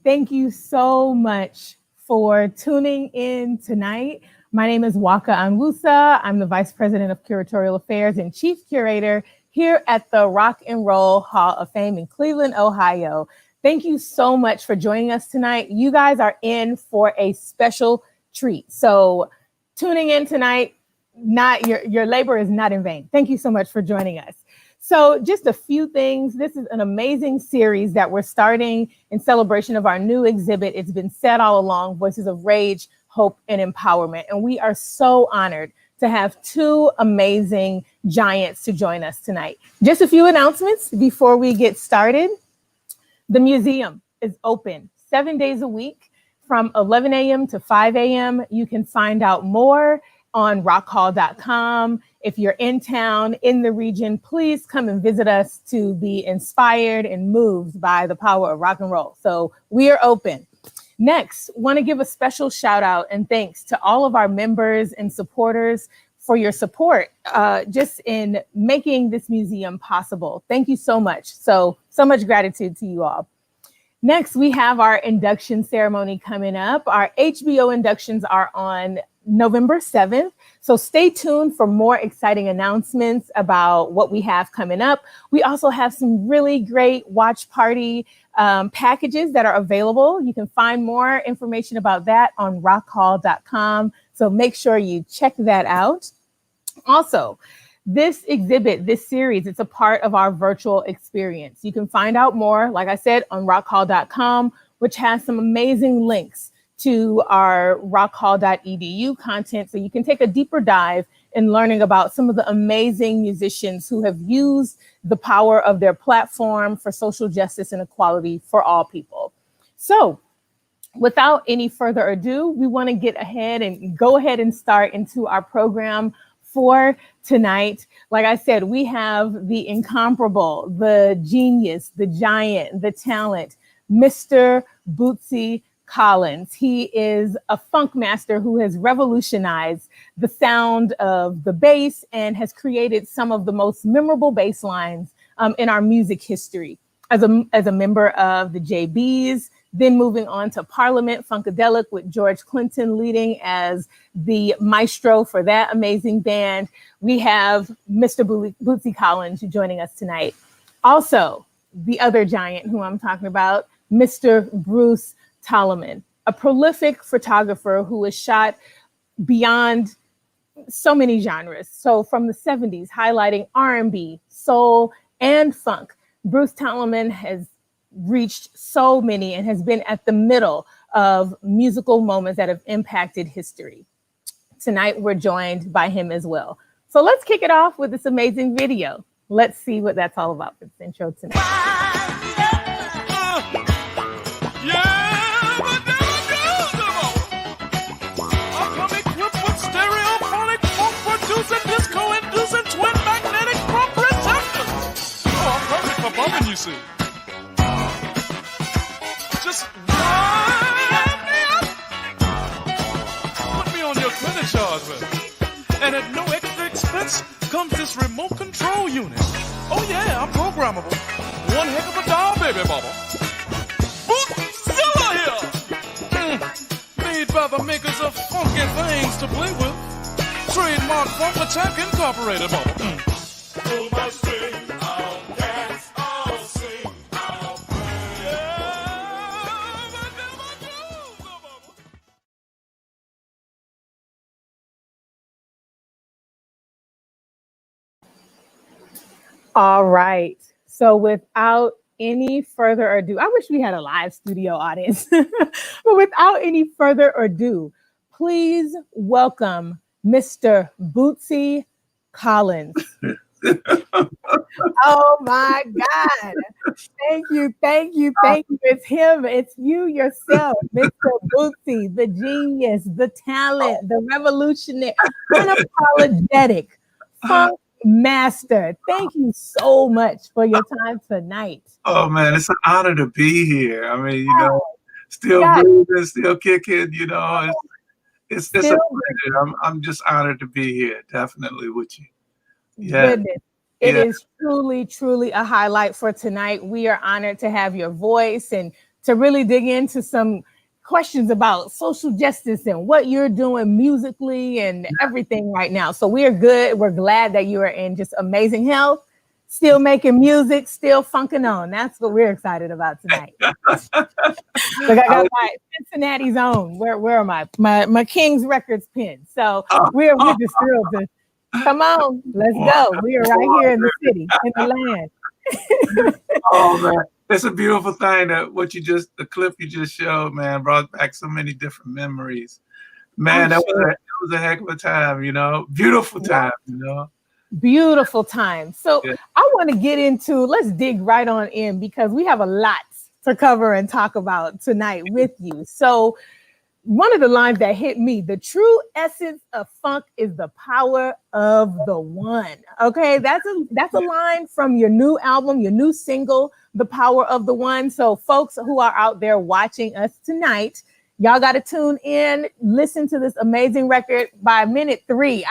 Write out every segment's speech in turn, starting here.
Thank you so much for tuning in tonight. My name is Nwaka Onwusa. I'm the Vice President of Curatorial Affairs and Chief Curator here at the Rock and Roll Hall of Fame in Cleveland, Ohio. Thank you so much for joining us tonight. You guys are in for a special treat. So tuning in tonight, your labor is not in vain. Thank you so much for joining us. So just a few things. This is an amazing series that we're starting in celebration of our new exhibit. It's been said all along, Voices of Rage, Hope, and Empowerment. And we are so honored to have two amazing giants to join us tonight. Just a few announcements before we get started. The museum is open 7 days a week from 11 a.m. to 5 a.m. You can find out more on rockhall.com. If you're in town, in the region, please come and visit us to be inspired and moved by the power of rock and roll. So we are open. Next, want to give a special shout out and thanks to all of our members and supporters for your support just in making this museum possible. Thank you so much. So much gratitude to you all. Next, we have our induction ceremony coming up. Our HBO inductions are on November 7th. So stay tuned for more exciting announcements about what we have coming up. We also have some really great watch party packages that are available. You can find more information about that on rockhall.com. So make sure you check that out. Also, this exhibit, this series, it's a part of our virtual experience. You can find out more, like I said, on rockhall.com, which has some amazing links to our rockhall.edu content. So you can take a deeper dive in learning about some of the amazing musicians who have used the power of their platform for social justice and equality for all people. So without any further ado, we want to go ahead and start into our program for tonight. Like I said, we have the incomparable, the genius, the giant, the talent, Mr. Bootsy Collins. He is a funk master who has revolutionized the sound of the bass and has created some of the most memorable bass lines in our music history. As a member of the JBs, then moving on to Parliament Funkadelic with George Clinton leading as the maestro for that amazing band. We have Mr. Bootsy Collins joining us tonight. Also, the other giant who I'm talking about, Mr. Bruce Talamon, a prolific photographer who has shot beyond so many genres. So from the 70s, highlighting R&B, soul, and funk, Bruce Talamon has reached so many and has been at the middle of musical moments that have impacted history. Tonight, we're joined by him as well. So let's kick it off with this amazing video. Let's see what that's all about for this intro tonight. You see, just wind me up, put me on your credit charge, man. And at no extra expense comes this remote control unit. Oh yeah, I'm programmable. One heck of a doll, baby mama. Bootzilla here, made by the makers of funky things to play with. Trademark Funk Attack Incorporated, mama. Oh my string. All right. So without any further ado, I wish we had a live studio audience, but without any further ado, please welcome Mr. Bootsy Collins. Oh my God. Thank you. It's him. It's you yourself, Mr. Bootsy, the genius, the talent, the revolutionary, unapologetic funk master. Thank you so much for your time tonight. Oh man, it's an honor to be here. I mean, still breathing, still kicking, it's a pleasure. I'm just honored to be here, definitely with you. Yeah. Goodness. It is truly, truly a highlight for tonight. We are honored to have your voice and to really dig into some questions about social justice and what you're doing musically and everything right now. So we're good. We're glad that you are in just amazing health, still making music, still funking on. That's what we're excited about tonight. Look, I got my Cincinnati's own. Where am I? My King's Records pen. So we're just thrilled to come on. Let's go. We are right here in the city, in the land. Oh man, it's a beautiful thing that the clip you just showed, man, brought back so many different memories. Man, that was a heck of a time, beautiful time, Beautiful time. So I want to get into, let's dig right on in because we have a lot to cover and talk about tonight with you. So one of the lines that hit me, the true essence of funk is the power of the one. Okay, that's a line from your new album, your new single, The Power of the One. So folks who are out there watching us tonight, y'all got to tune in, listen to this amazing record. By minute 3,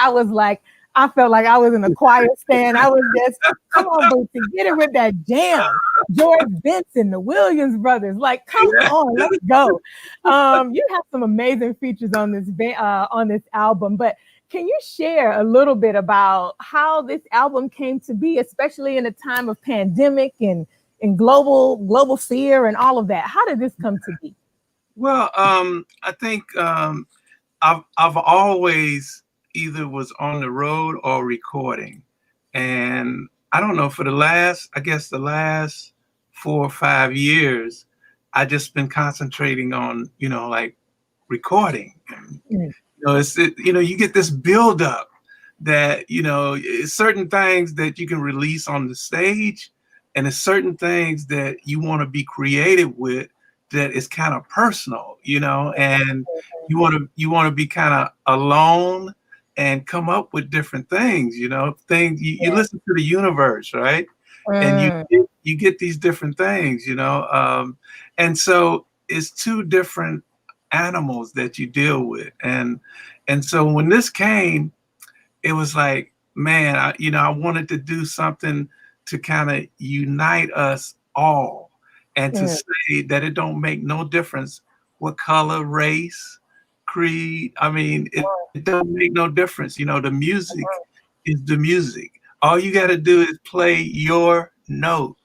I felt like I was in a choir stand. I was just, come on, Bootsy, get it with that jam. George Benson, the Williams brothers, come on, let's go. You have some amazing features on this album, but can you share a little bit about how this album came to be, especially in a time of pandemic and global fear and all of that? How did this come to be? Well, I think I've always either was on the road or recording. And I don't know, for the last 4 or 5 years, I just been concentrating on, recording. And, you get this buildup that, certain things that you can release on the stage, and it's certain things that you want to be creative with that is kind of personal, and you want to be kind of alone and come up with different things, things you listen to the universe, right? And you get these different things, and so it's 2 different animals that you deal with. And so when this came, it was like, man, I wanted to do something to kind of unite us all and to say that it don't make no difference what color, race, creed. I mean, it don't make no difference. The music is the music. All you got to do is play your note.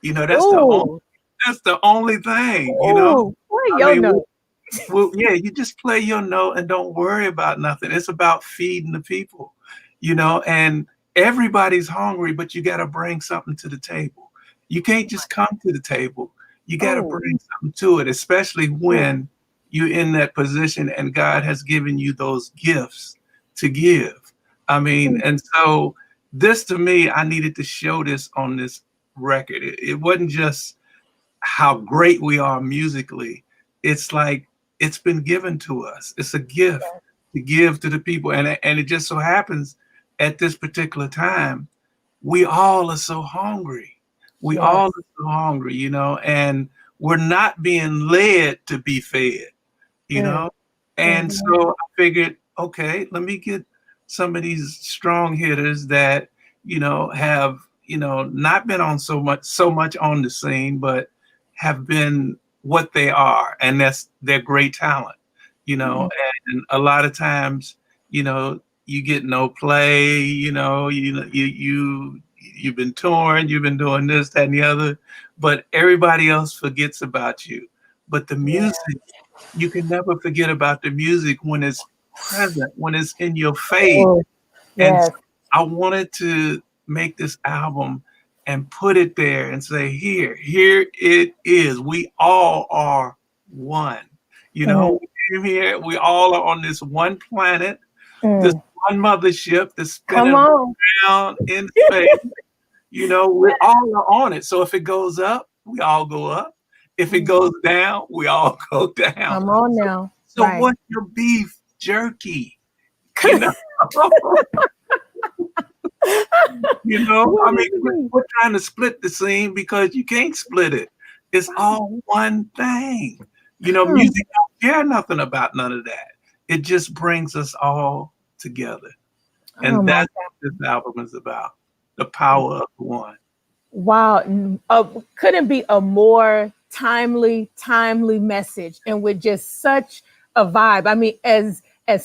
That's the only thing, Play your note. Well, you just play your note and don't worry about nothing. It's about feeding the people, and everybody's hungry, but you got to bring something to the table. You can't just come to the table. You got to bring something to it, especially when you're in that position and God has given you those gifts to give. I mean, and so this, to me, I needed to show this on this record. It wasn't just how great we are musically. It's like it's been given to us. It's a gift to give to the people. And it just so happens at this particular time, we all are so hungry. We all are so hungry, and we're not being led to be fed, And so I figured, okay, let me get some of these strong hitters that, have, not been on so much on the scene, but have been what they are, and that's their great talent, and a lot of times, you get no play, you've been touring, you've been doing this, that, and the other, but everybody else forgets about you. But the music, you can never forget about the music when it's present, when it's in your face. And so I wanted to make this album and put it there and say, here it is. We all are one. We came here, we all are on this one planet, this one mothership that's spinning around in space. We all are on it. So if it goes up, we all go up. If it goes down, we all go down. Come on now. So what's your beef jerky? I mean, we're trying to split the scene because you can't split it. It's all one thing. Music don't care nothing about none of that. It just brings us all together. And that's what this album is about. The power of the one. Wow. Couldn't be a more timely message, and with just such a vibe. I mean, as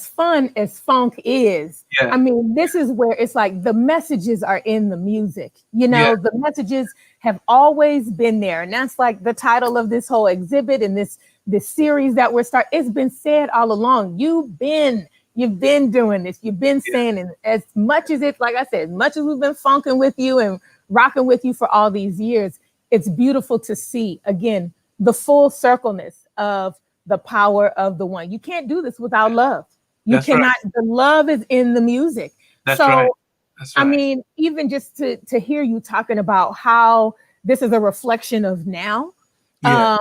fun as funk is, Yeah. I mean, this is where it's like the messages are in the music. You know, Yeah. the messages have always been there. And that's like the title of this whole exhibit and this series that we're starting. It's been said all along. You've been doing this. You've been saying it. As much as like I said, as much as we've been funking with you and rocking with you for all these years, it's beautiful to see, again, the full circleness of the power of the one. You can't do this without love. You That's cannot. right. The love is in the music. That's so, right. That's right. I mean, even just to hear you talking about how this is a reflection of now. Yeah.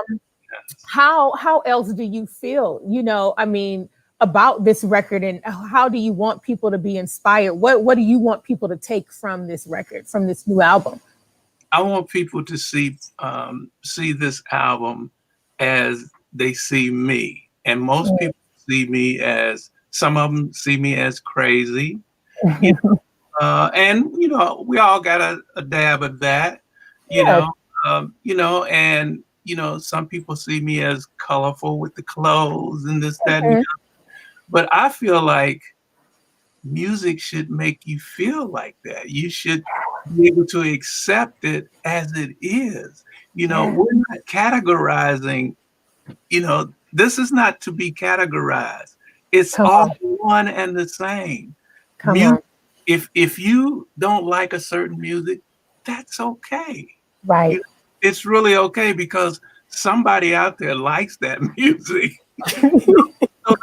How else do you feel? You know, I mean, about this record, and how do you want people to be inspired? What do you want people to take from this record, from this new album? I want people to see this album as they see me, and most people see me as, some of them see me as crazy, you know, and you know, we all got a dab of that, you know, and you know, some people see me as colorful with the clothes and this, that, and the other. But I feel like music should make you feel like that. You should be able to accept it as it is. You know, we're not categorizing, you know, this is not to be categorized. It's all one and the same. If you don't like a certain music, that's okay. Right. You know, it's really okay, because somebody out there likes that music. So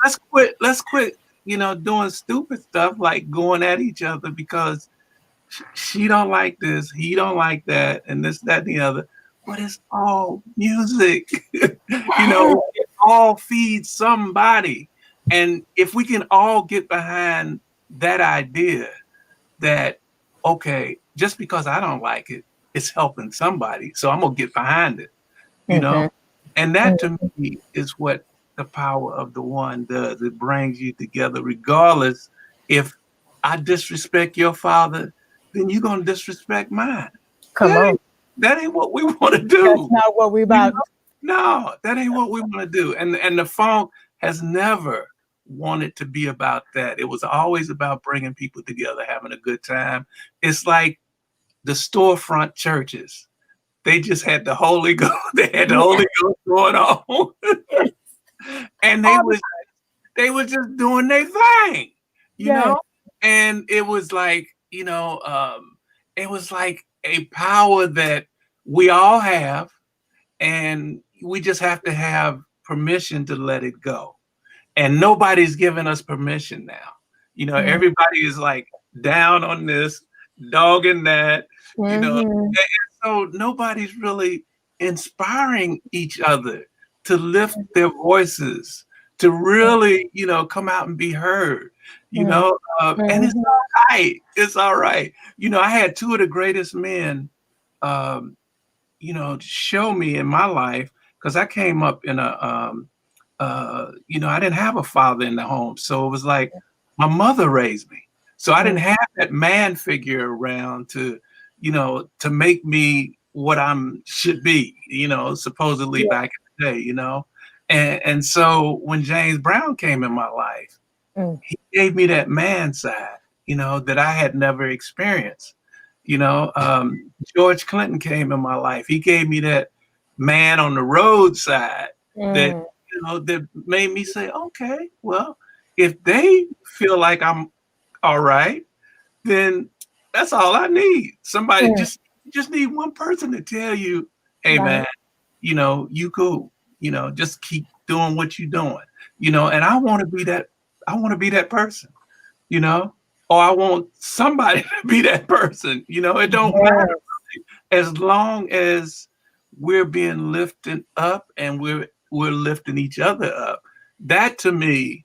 let's quit, you know, doing stupid stuff like going at each other because she don't like this, he don't like that, and this, that, and the other. But it's all music. You know, it all feeds somebody. And if we can all get behind that idea that, okay, just because I don't like it, it's helping somebody, so I'm gonna get behind it, you know? And that to me is what the power of the one does. It brings you together, regardless. If I disrespect your father, then you're gonna disrespect mine. That ain't what we want to do. That's not what we about. You know? No, that ain't what we want to do. And the funk has never wanted to be about that. It was always about bringing people together, having a good time. It's like the storefront churches. They just had the Holy Ghost. They had the Holy Ghost going on. And they was just doing their thing, you know? And it was like, you know, it was like a power that we all have, and we just have to have permission to let it go. And nobody's giving us permission now. You know, everybody is like down on this, dogging that, you know. And so nobody's really inspiring each other to lift their voices, to really, you know, come out and be heard, you know. And it's all right. It's all right. You know, I had two of the greatest men, you know, show me in my life, because I came up in a, you know, I didn't have a father in the home. So it was like my mother raised me. So I didn't have that man figure around to, you know, to make me what I'm should be, you know, supposedly back in the day, you know. And so when James Brown came in my life, he gave me that man side, you know, that I had never experienced. You know, George Clinton came in my life. He gave me that man on the road side that, you know, that made me say, okay, well, if they feel like I'm all right, then that's all I need. Somebody just need one person to tell you, hey, man, you know, you cool. You know, just keep doing what you're doing, you know. And I want to be that. I want to be that person, you know, or I want somebody to be that person. You know, it don't matter as long as we're being lifted up and we're lifting each other up. That to me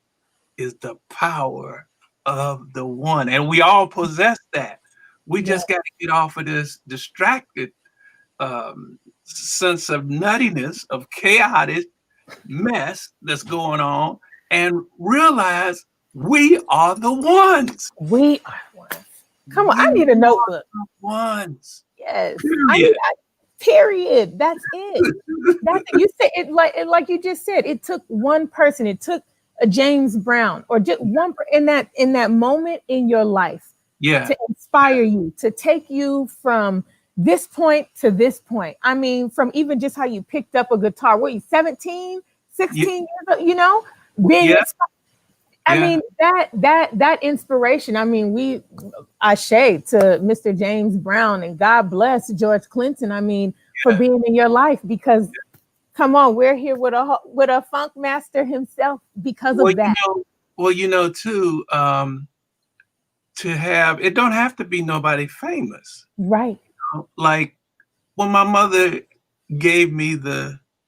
is the power of the one, and we all possess that. We just got to get off of this distracted sense of nuttiness, of chaotic mess that's going on, and realize we are the ones. We are ones. Come on, I need a notebook. Ones. Yes. Period. That's it. That's you said it like you just said. It took one person. It took a James Brown or just one in that moment in your life to inspire you, to take you from this point to this point. I mean, from even just how you picked up a guitar. Were you 17, 16 years old? You know, being inspired. I mean, that inspiration. I mean, I shade to Mr. James Brown, and God bless George Clinton. I mean, for being in your life, because come on, we're here with a funk master himself because of that. Too, to have it don't have to be nobody famous, right? You know? Like when my mother gave me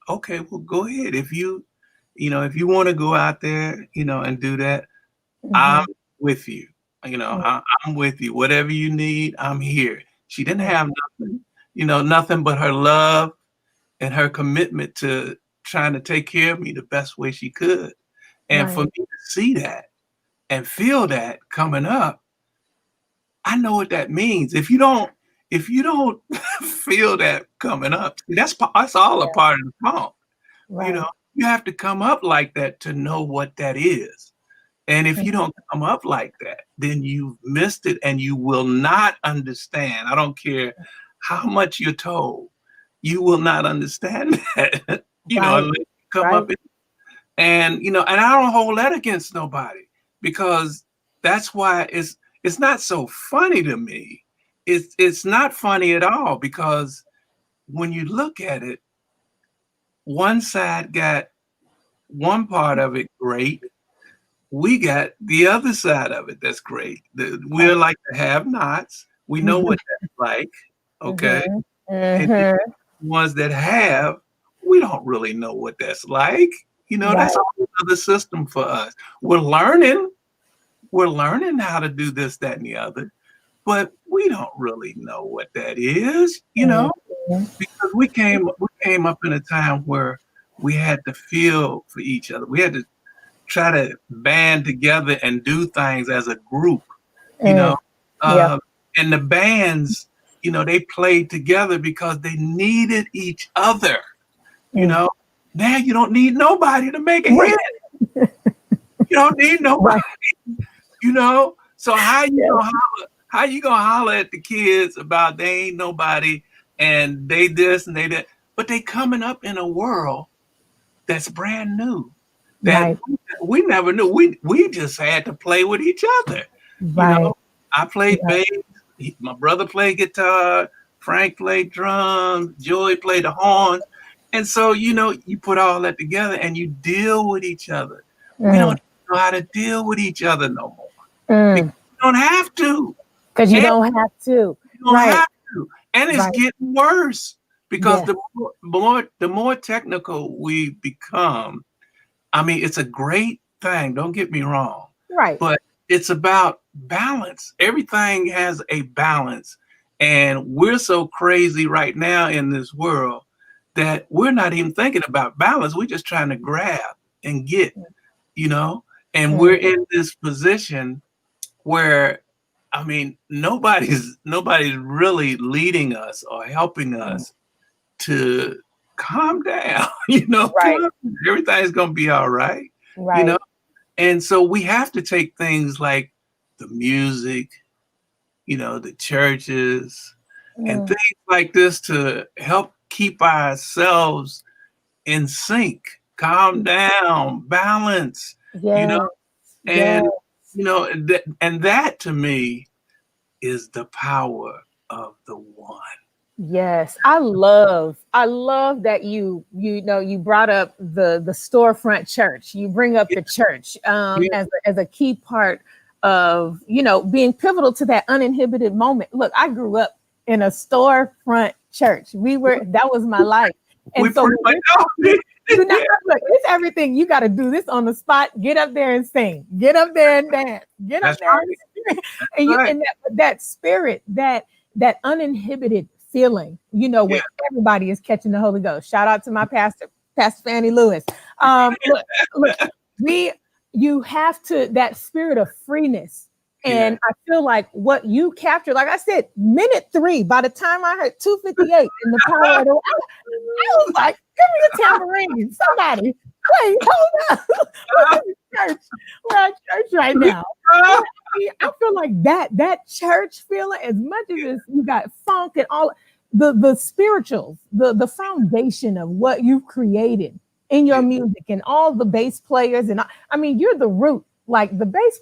okay, well, go ahead if you want to go out there, and do that, I'm with you. I'm with you. Whatever you need, I'm here. She didn't have nothing but her love and her commitment to trying to take care of me the best way she could. And for me to see that and feel that coming up, I know what that means. If you don't feel that coming up, that's all a part of the funk. Right. You have to come up like that to know what that is. And if you don't come up like that, then you've missed it and you will not understand. I don't care how much you're told, you will not understand that. Unless you come up and I don't hold that against nobody, because that's why it's not so funny to me. It's not funny at all, because when you look at it, one side got one part of it great. We got the other side of it that's great. We're like the have-nots. We know what that's like, okay? And the ones that have, we don't really know what that's like. That's a whole other system for us. We're learning how to do this, that, and the other, but we don't really know what that is, because we came up in a time where we had to feel for each other. We had to try to band together and do things as a group, and the bands, they played together because they needed each other. Now you don't need nobody to make a hit. You don't need nobody. So how you gonna holler at the kids about they ain't nobody and they this and they that? But they coming up in a world that's brand new, that we never knew. We just had to play with each other. I played bass, my brother played guitar, Frank played drums, Joey played the horn. And so, you put all that together and you deal with each other. We don't know how to deal with each other no more. You don't have to. Because you don't have to. You don't have to. And it's getting worse, because the more technical we become, I mean, it's a great thing. Don't get me wrong. Right. But it's about balance. Everything has a balance. And we're so crazy right now in this world that we're not even thinking about balance. We're just trying to grab and get, and we're in this position where, I mean, nobody's really leading us or helping us to calm down, Everything's going to be all right, And so we have to take things like the music, the churches and things like this to help keep ourselves in sync, calm down, balance, and and that to me is the power of the one. Yes, I love that you brought up the storefront church. You bring up the church as a key part of being pivotal to that uninhibited moment. Look, I grew up in a storefront church. That was my life. And so look, it's everything. You got to do this on the spot. Get up there and sing. Get up there and dance. Get up there and that spirit, that uninhibited feeling, when everybody is catching the Holy Ghost. Shout out to my pastor, Pastor Fannie Lewis. Look, you have to, that spirit of freeness And I feel like what you captured, like I said, minute 3, by the time I heard 258 in the power of the, I was like, give me the tambourine, somebody. Wait, hold up. We're in church. We're at church right now. I feel like that church feeling, as much as you got funk and all the spirituals, the foundation of what you've created in your music and all the bass players. And I mean, you're the root. Like the bass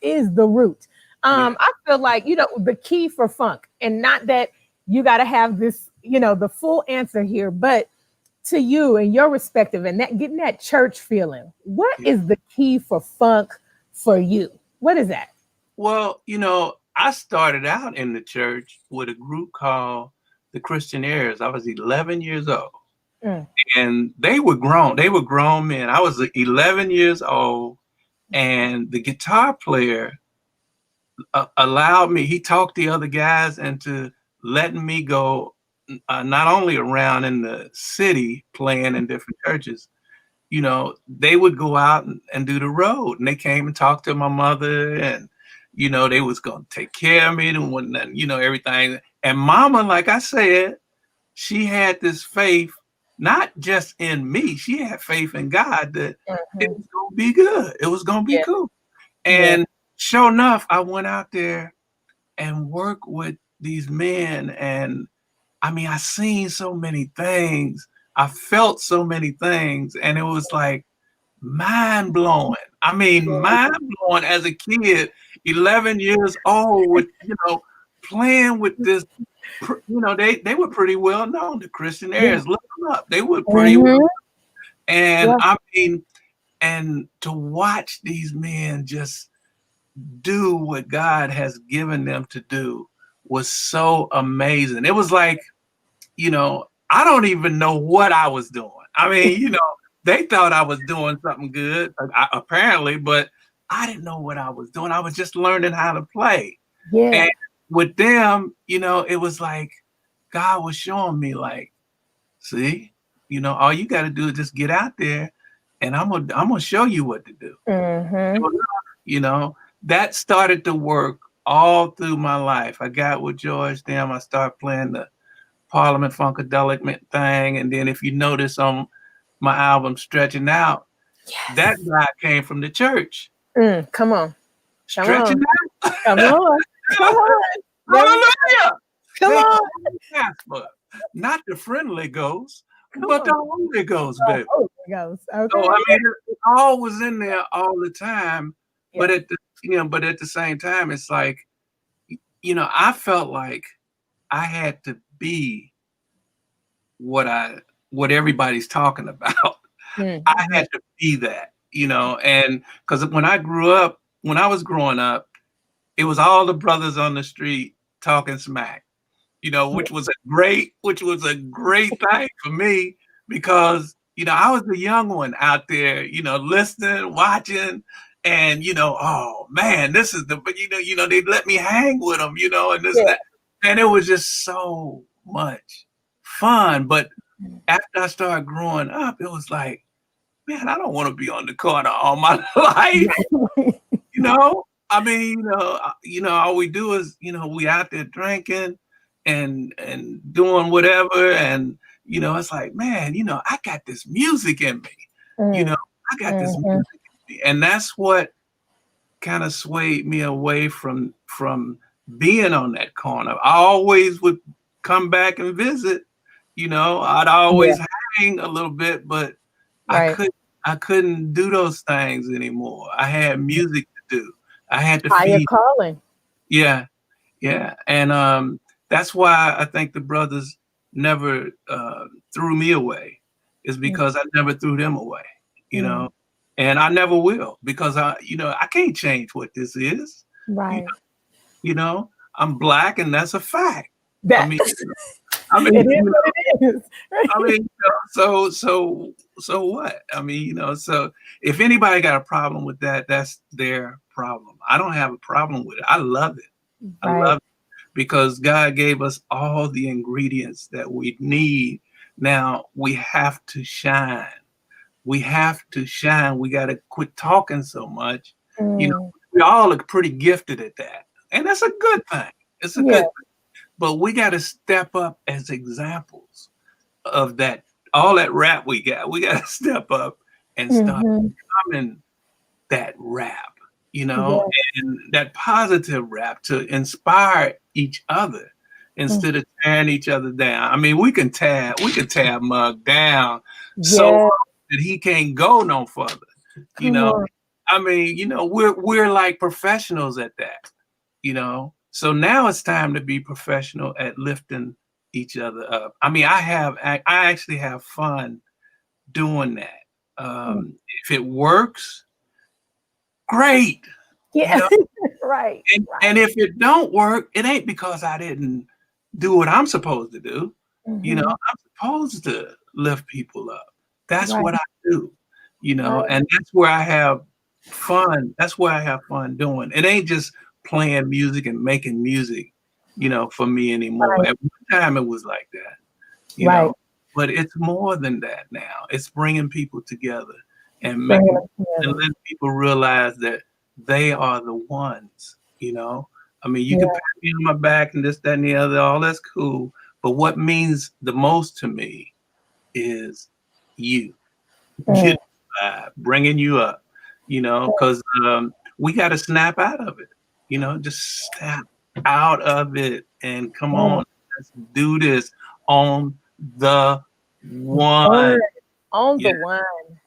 is the root. I feel like, the key for funk, and not that you got to have this, the full answer here, but to you and your respective and that getting that church feeling, what is the key for funk for you? What is that? Well, I started out in the church with a group called the Christian Heirs. I was 11 years old. And they were grown. They were grown men. I was 11 years old. And the guitar player allowed me, he talked the other guys into letting me go not only around in the city playing in different churches, they would go out and do the road. And they came and talked to my mother, and, they was going to take care of me and whatnot, everything. And mama, like I said, she had this faith, not just in me. She had faith in God that it was going to be good. It was going to be cool. And sure enough, I went out there and worked with these men. And I mean, I seen so many things. I felt so many things. And it was like mind blowing. I mean, mind blowing as a kid, 11 years old, with, playing with this. They were pretty well known. The Christian Heirs, look them up. They were pretty well known. And I mean, and to watch these men just do what God has given them to do was so amazing. It was like, I don't even know what I was doing. I mean, they thought I was doing something good, apparently, but I didn't know what I was doing. I was just learning how to play. And with them, it was like God was showing me, like, see, all you got to do is just get out there, and I'm gonna show you what to do. That started to work all through my life. I got with George, then I started playing the Parliament Funkadelic thing, and then if you notice on my album Stretching Out, that guy came from the church. Come on. Stretching Out. Come on. Come on. Hallelujah. Come on. Casper. Not the friendly ghost, but the Holy Ghost, baby. Holy Ghost. Okay. So I mean, it all was in there all the time. But at the same time, it's like, I felt like I had to be what everybody's talking about. I had to be that, and because when I was growing up, it was all the brothers on the street talking smack, which was a great thing for me, because, I was the young one out there, listening, watching, and, oh man, this is but they let me hang with them, and this, that. And it was just so much fun. But after I started growing up, it was like, man, I don't want to be on the corner all my life. I mean, all we do is, we out there drinking and doing whatever. And, it's like, man, I got this music in me. I got this music in me. And that's what kind of swayed me away from being on that corner. I always would come back and visit, I'd always hang a little bit, but I couldn't do those things anymore. I had music to do. I had to feed. Calling. Yeah. And that's why I think the brothers never threw me away, is because I never threw them away, and I never will, because I can't change what this is. Right. I'm Black, and that's a fact. I mean, it is what it is. I mean, so what? I mean, so if anybody got a problem with that, that's their problem. I don't have a problem with it. I love it. I love it, because God gave us all the ingredients that we need. Now we have to shine. We have to shine. We got to quit talking so much. we all are pretty gifted at that. And that's a good thing. It's a good thing. But we got to step up as examples of that. All that rap we got to step up and start becoming that rap, and that positive rap to inspire each other instead of tearing each other down. I mean, we can tear Mug down so that he can't go no further. I mean, we're like professionals at that, So now it's time to be professional at lifting each other up. I mean, I actually have fun doing that. If it works, great. Yeah. Right. And if it don't work, it ain't because I didn't do what I'm supposed to do. I'm supposed to lift people up. That's what I do, and that's where I have fun. That's where I have fun doing. It ain't just playing music and making music, for me anymore. At one time it was like that, you know, but it's more than that now. It's bringing people together and letting people realize that they are the ones, I mean, you can pat me on my back and this, that, and the other, all that's cool. But what means the most to me is you, bringing you up, because we got to snap out of it, just snap out of it and come on, let's do this on the one. On the one.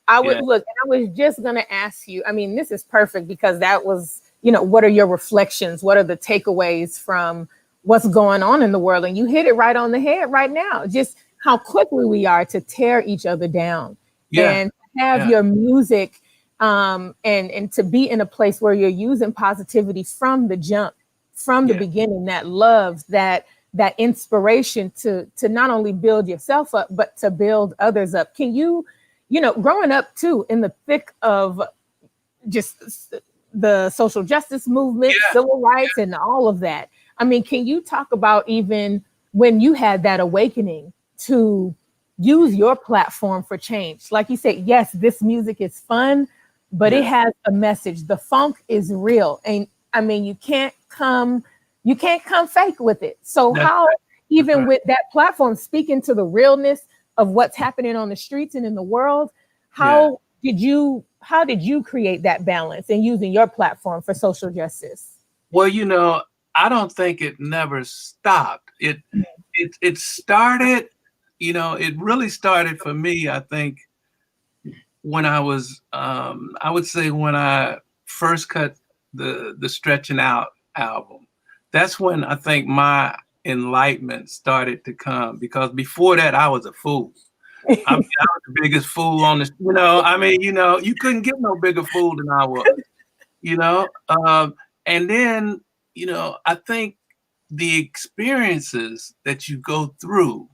I would look, and I was just going to ask you, I mean, this is perfect because that was, what are your reflections? What are the takeaways from what's going on in the world? And you hit it right on the head right now, just how quickly we are to tear each other down and have your music and to be in a place where you're using positivity from the jump, from the beginning, that love, that inspiration to not only build yourself up, but to build others up. Can you, growing up too, in the thick of just the social justice movement, civil rights, and all of that. I mean, can you talk about even when you had that awakening to use your platform for change? Like you said, yes, this music is fun, but it has a message. The funk is real. And I mean, you can't come fake with it. So how, even with that platform, speaking to the realness of what's happening on the streets and in the world, how did you create that balance in using your platform for social justice? Well, I don't think it never stopped. It started, it really started for me, I think, when I was, I would say when I first cut the Stretching Out album. That's when I think my enlightenment started to come, because before that I was a fool. I mean, I was the biggest fool on the, you couldn't get no bigger fool than I was, and then, I think the experiences that you go through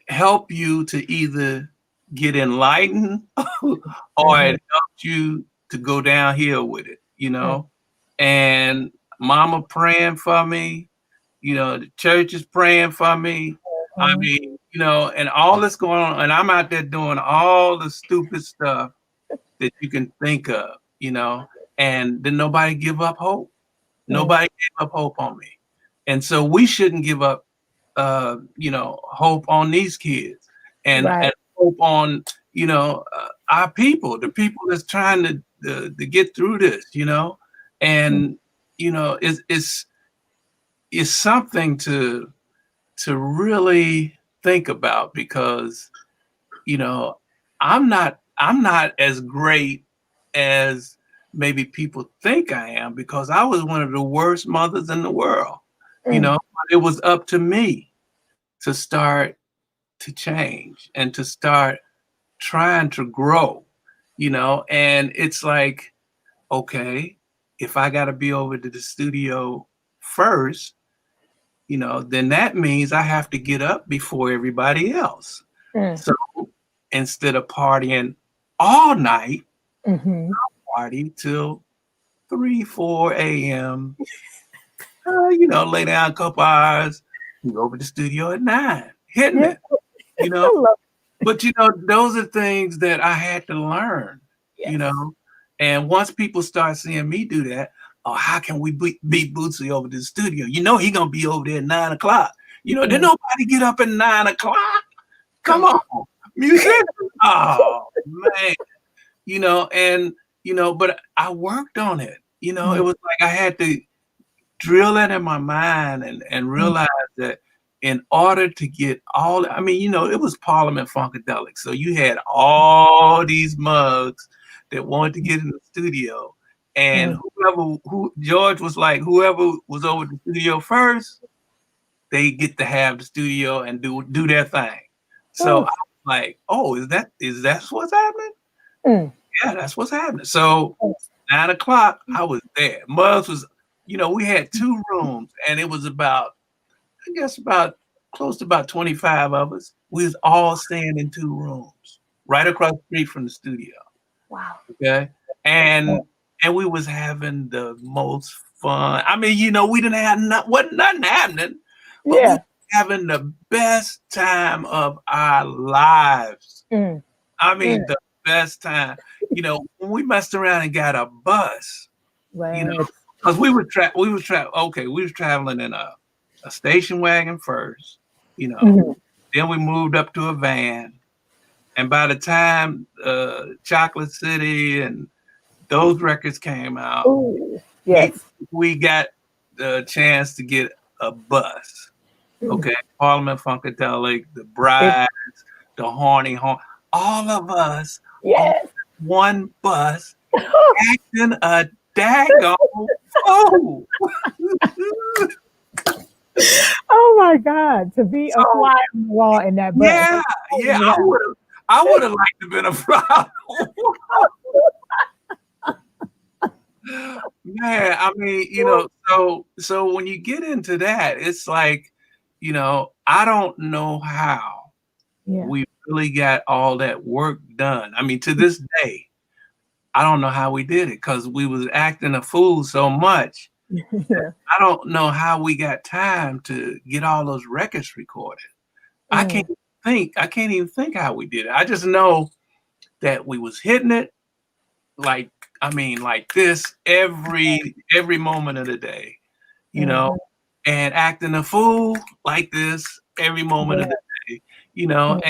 help you to either get enlightened or it helps you to go downhill with it, and mama praying for me, the church is praying for me. I mean, and all that's going on, and I'm out there doing all the stupid stuff that you can think of, and then nobody give up hope. Nobody gave up hope on me. And so we shouldn't give up, hope on these kids and hope on, our people, the people that's trying to get through this, and, it's something to really think about, because I'm not as great as maybe people think I am, because I was one of the worst mothers in the world. It was up to me to start to change and to start trying to grow, and it's like, okay, if I got to be over to the studio first, then that means I have to get up before everybody else. So instead of partying all night, I'll party till 3, 4 a.m. Lay down a couple hours, and go over to the studio at 9, hitting it. But those are things that I had to learn, And once people start seeing me do that, oh, how can we beat Bootsy over to the studio? You know he gonna be over there at 9 o'clock. You know, did nobody get up at 9 o'clock? Come on, musicians. Oh man, you know, and you know, but I worked on it. You know, it was like I had to drill that in my mind and realize that in order to get all, I mean, you know, it was Parliament Funkadelic. So you had all these mugs that wanted to get in the studio. And who George was like, whoever was over the studio first, they get to have the studio and do their thing. So I was like, oh, is that what's happening? Yeah, that's what's happening. So 9 o'clock, I was there. Muggs was, you know, we had 2 rooms, and it was about, I guess, about close to about 25 of us. We was all staying in 2 rooms, right across the street from the studio. Wow. Okay, and we was having the most fun. I mean, you know, we didn't have wasn't nothing happening, but we were having the best time of our lives. I mean, the best time. You know, when we messed around and got a bus, you know, because we was traveling in a station wagon first, you know, then we moved up to a van, and by the time Chocolate City and those records came out, we got the chance to get a bus. Okay, Parliament Funkadelic, the Brides, the Horny Horn, all of us on one bus acting a daggone fool. Oh my God! To be a fly on the wall in that bus. Yeah. I would have liked to have been a fly. Man, I mean, you know, so when you get into that, it's like, you know, I don't know how we really got all that work done. I mean, to this day, I don't know how we did it because we was acting a fool so much. I don't know how we got time to get all those records recorded. I can't even think how we did it. I just know that we was hitting it like, I mean, like this every moment of the day, you know, and acting a fool like this every moment of the day, you know,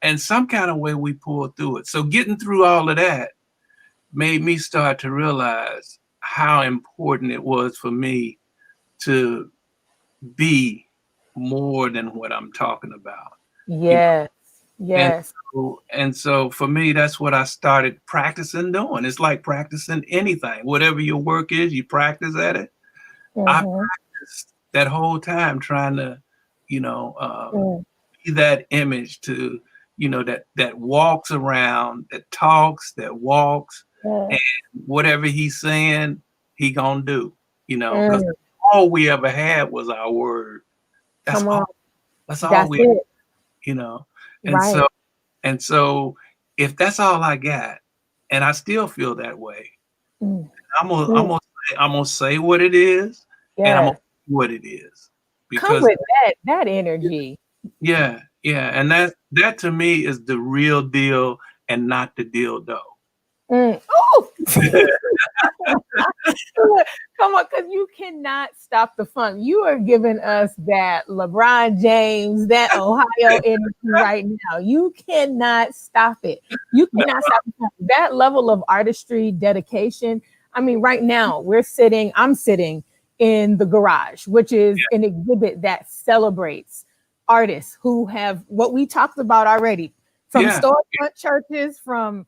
and some kind of way we pulled through it. So getting through all of that made me start to realize how important it was for me to be more than what I'm talking about. Yes. And so for me, that's what I started practicing doing. It's like practicing anything. Whatever your work is, you practice at it. I practiced that whole time trying to, you know, be that image to, you know, that walks around, that talks, that walks, and whatever he's saying, he gonna do, you know, because all we ever had was our word. That's all we had, you know. And so if that's all I got, and I still feel that way, I'm gonna say what it is, and I'm gonna do what it is. Because come with that energy. Yeah. And that to me is the real deal and not the dildo. Oh, come on, because you cannot stop the fun. You are giving us that LeBron James, that Ohio energy right now. You cannot stop it. You cannot stop the fun. That level of artistry, dedication. I mean, right now I'm sitting in the garage, which is an exhibit that celebrates artists who have what we talked about already, from storefront churches, from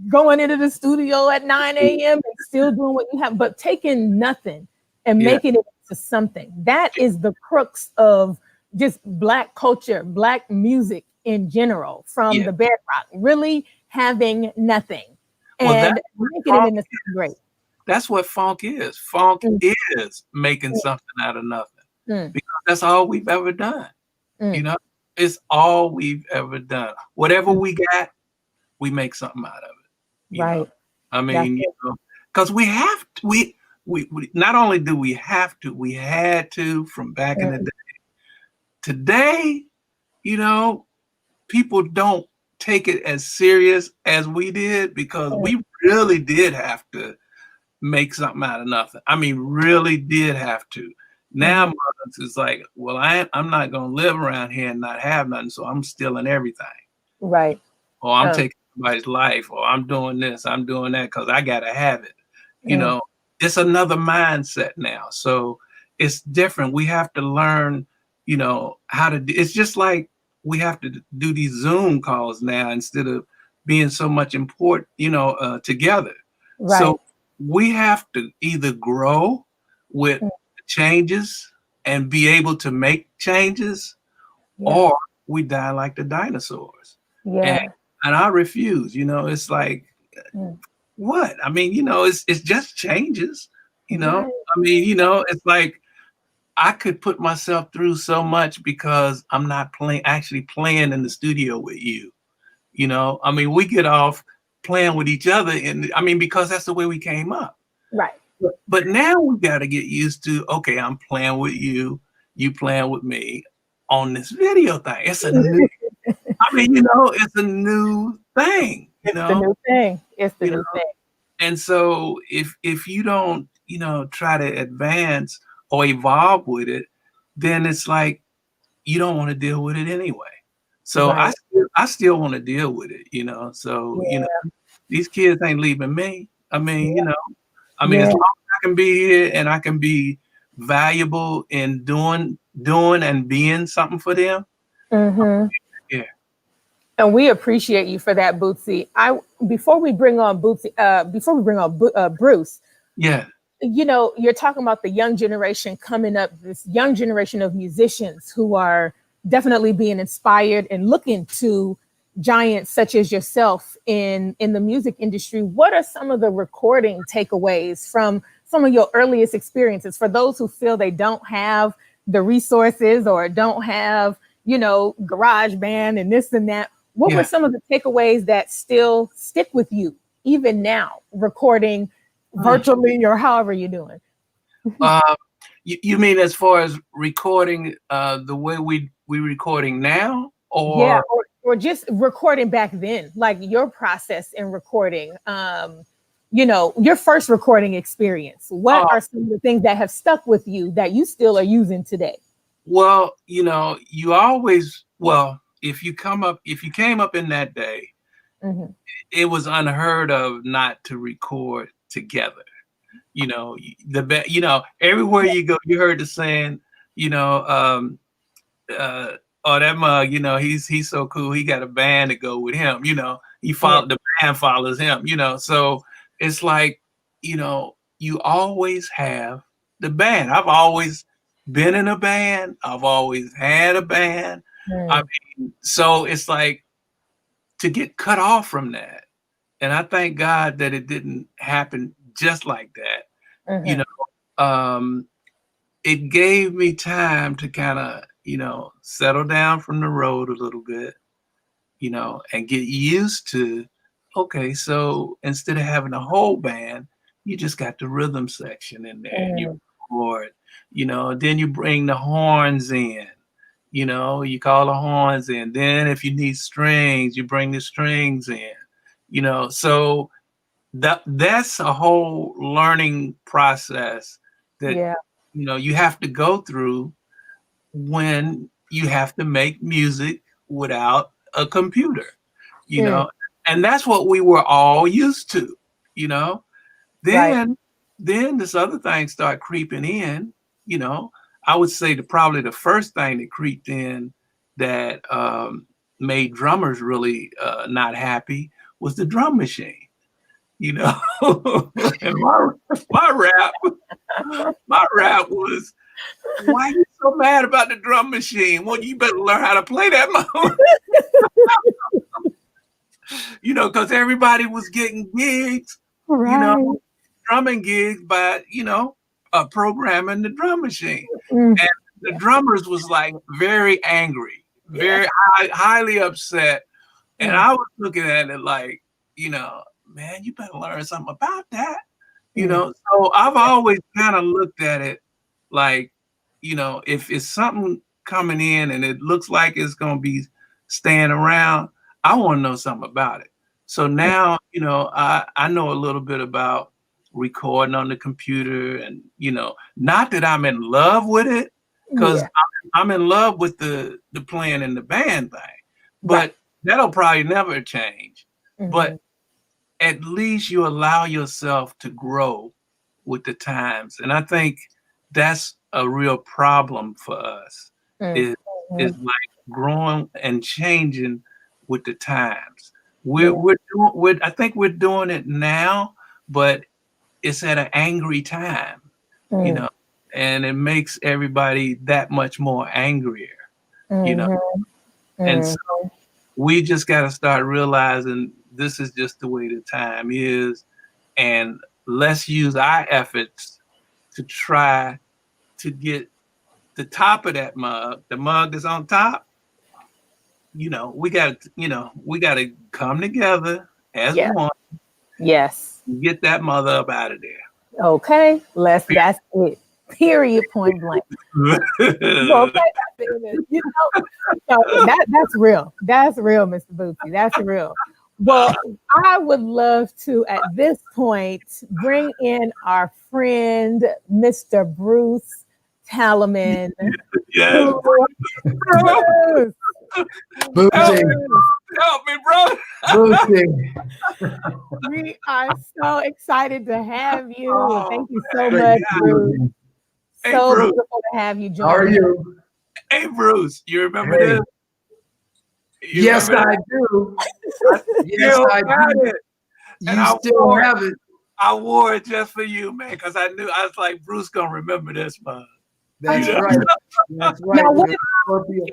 going into the studio at 9 a.m. and still doing what you have, but taking nothing and making it into something. That is the crux of just Black culture, Black music in general, from the bedrock, really having nothing and making it into something great. That's what funk is. Funk is making something out of nothing, because that's all we've ever done. You know, it's all we've ever done. Whatever we got, we make something out of it. You know? I mean, you know, because we have to, we not only do we have to, we had to from back in the day. Today, you know, people don't take it as serious as we did because we really did have to make something out of nothing. I mean, really did have to. Now mothers is like, well, I'm not gonna live around here and not have nothing, so I'm stealing everything. Right. Or I'm taking somebody's life, or I'm doing this, I'm doing that because I gotta have it. You know, it's another mindset now. So it's different. We have to learn, you know, how to it's just like we have to do these Zoom calls now instead of being so much important, you know, together. Right. So we have to either grow with changes and be able to make changes, or we die like the dinosaurs. Yeah. And I refuse, you know, it's like, what? I mean, you know, it's just changes, you know. Right. I mean, you know, it's like I could put myself through so much because I'm not actually playing in the studio with you. You know, I mean, we get off playing with each other, and I mean, because that's the way we came up. Right. But now we got to get used to, okay, I'm playing with you, you playing with me on this video thing. It's a new, I mean, you know, it's a new thing. You know, the new thing. It's the new thing. And so if you don't, you know, try to advance or evolve with it, then it's like you don't want to deal with it anyway. So I still want to deal with it, you know. So you know, these kids ain't leaving me. I mean, you know, I mean, as long as I can be here and I can be valuable in doing and being something for them. Yeah. And we appreciate you for that, Bootsy. Before we bring on Bruce, Yeah. you know, you're talking about the young generation coming up, this young generation of musicians who are definitely being inspired and looking to giants such as yourself in the music industry. What are some of the recording takeaways from some of your earliest experiences for those who feel they don't have the resources or don't have, you know, GarageBand and this and that? What were some of the takeaways that still stick with you even now, recording virtually or however you're doing? You mean as far as recording the way we recording now, or or just recording back then, like your process in recording, you know, your first recording experience? What are some of the things that have stuck with you that you still are using today? Well, you know, you always, if you came up in that day, it was unheard of not to record together. You know, you know, everywhere you go, you heard the saying, you know, oh, that mug, you know, he's so cool. He got a band to go with him. You know, the band follows him. You know, so it's like, you know, you always have the band. I've always been in a band. I've always had a band. I mean, so it's like to get cut off from that. And I thank God that it didn't happen just like that. You know, it gave me time to kind of, you know, settle down from the road a little bit, you know, and get used to, okay, so instead of having a whole band, you just got the rhythm section in there and you record, you know, then you bring the horns in, you know, you call the horns in. Then if you need strings, you bring the strings in, you know. So that's a whole learning process that, you know, you have to go through when you have to make music without a computer, you know. And that's what we were all used to, you know. Then this other thing start creeping in, you know. I would say probably the first thing that creeped in that made drummers really not happy was the drum machine. You know, and my rap was, why are you so mad about the drum machine? Well, you better learn how to play that mode. You know, because everybody was getting gigs, you know, drumming gigs by, you know, programming the drum machine. And the drummers was like very angry, very highly upset. And I was looking at it like, you know, man, you better learn something about that. You know, so I've always kind of looked at it like, you know, if it's something coming in and it looks like it's going to be staying around, I want to know something about it. So now, I know a little bit about recording on the computer, and not that I'm in love with it, because Yeah. I'm in love with the playing in the band thing, but Right. that'll probably never change. Mhm. But at least you allow yourself to grow with the times, and I think that's a real problem for us. Is Mhm. like growing and changing with the times. Yeah. I think we're doing it now, but it's at an angry time, Mm. and it makes everybody that much more angrier, Mhm. and so Mhm. we just got to start realizing this is just the way the time is, and let's use our efforts to try to get the top of that mug, the mug that's on top. We got to come together as Yeah. one Yes. and get that mother up out of there. Okay. That's it. Period. Point blank. Okay. That's it. So that's real. That's real, Mr. Bootsy. That's real. Well, I would love to, at this point, bring in our friend, Mr. Bruce Talamon. Yes. Bruce. Bootsy. Help me, bro. Bootsy. We are so excited to have you. Oh, Thank you so much, Bruce. Hey, So Bruce. beautiful to have you join How are us. you? Hey, Bruce, you remember Hey. this? You Yes, remember I this? do. I Yes, still I got do. it. And You I still wore it. have it. I wore it just for you, man, because I was like, Bruce gonna remember this, man. That's know. right. That's right. Now, what With Scorpio.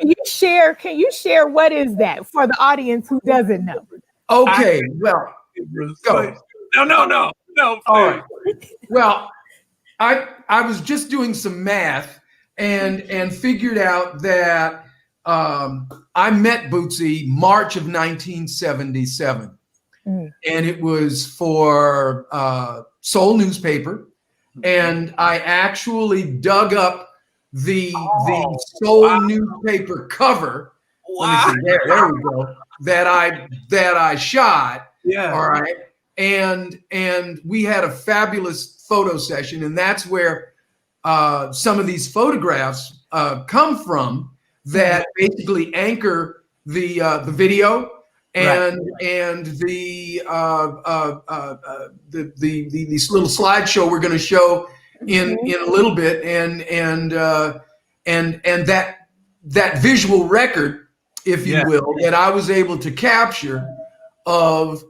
can you share what is that for the audience who doesn't know? Okay, well, Bruce, go. please. No, please. All right. Well, I was just doing some math and figured out that I met Bootsy March of 1977. Mm. And it was for Soul newspaper, and I actually dug up the Soul newspaper cover. Let me see. There we go. That I shot. Yeah. All right. And we had a fabulous photo session, and that's where some of these photographs come from that basically anchor the video. And the this little slideshow we're going to show in a little bit, and that visual record, if you will, that I was able to capture of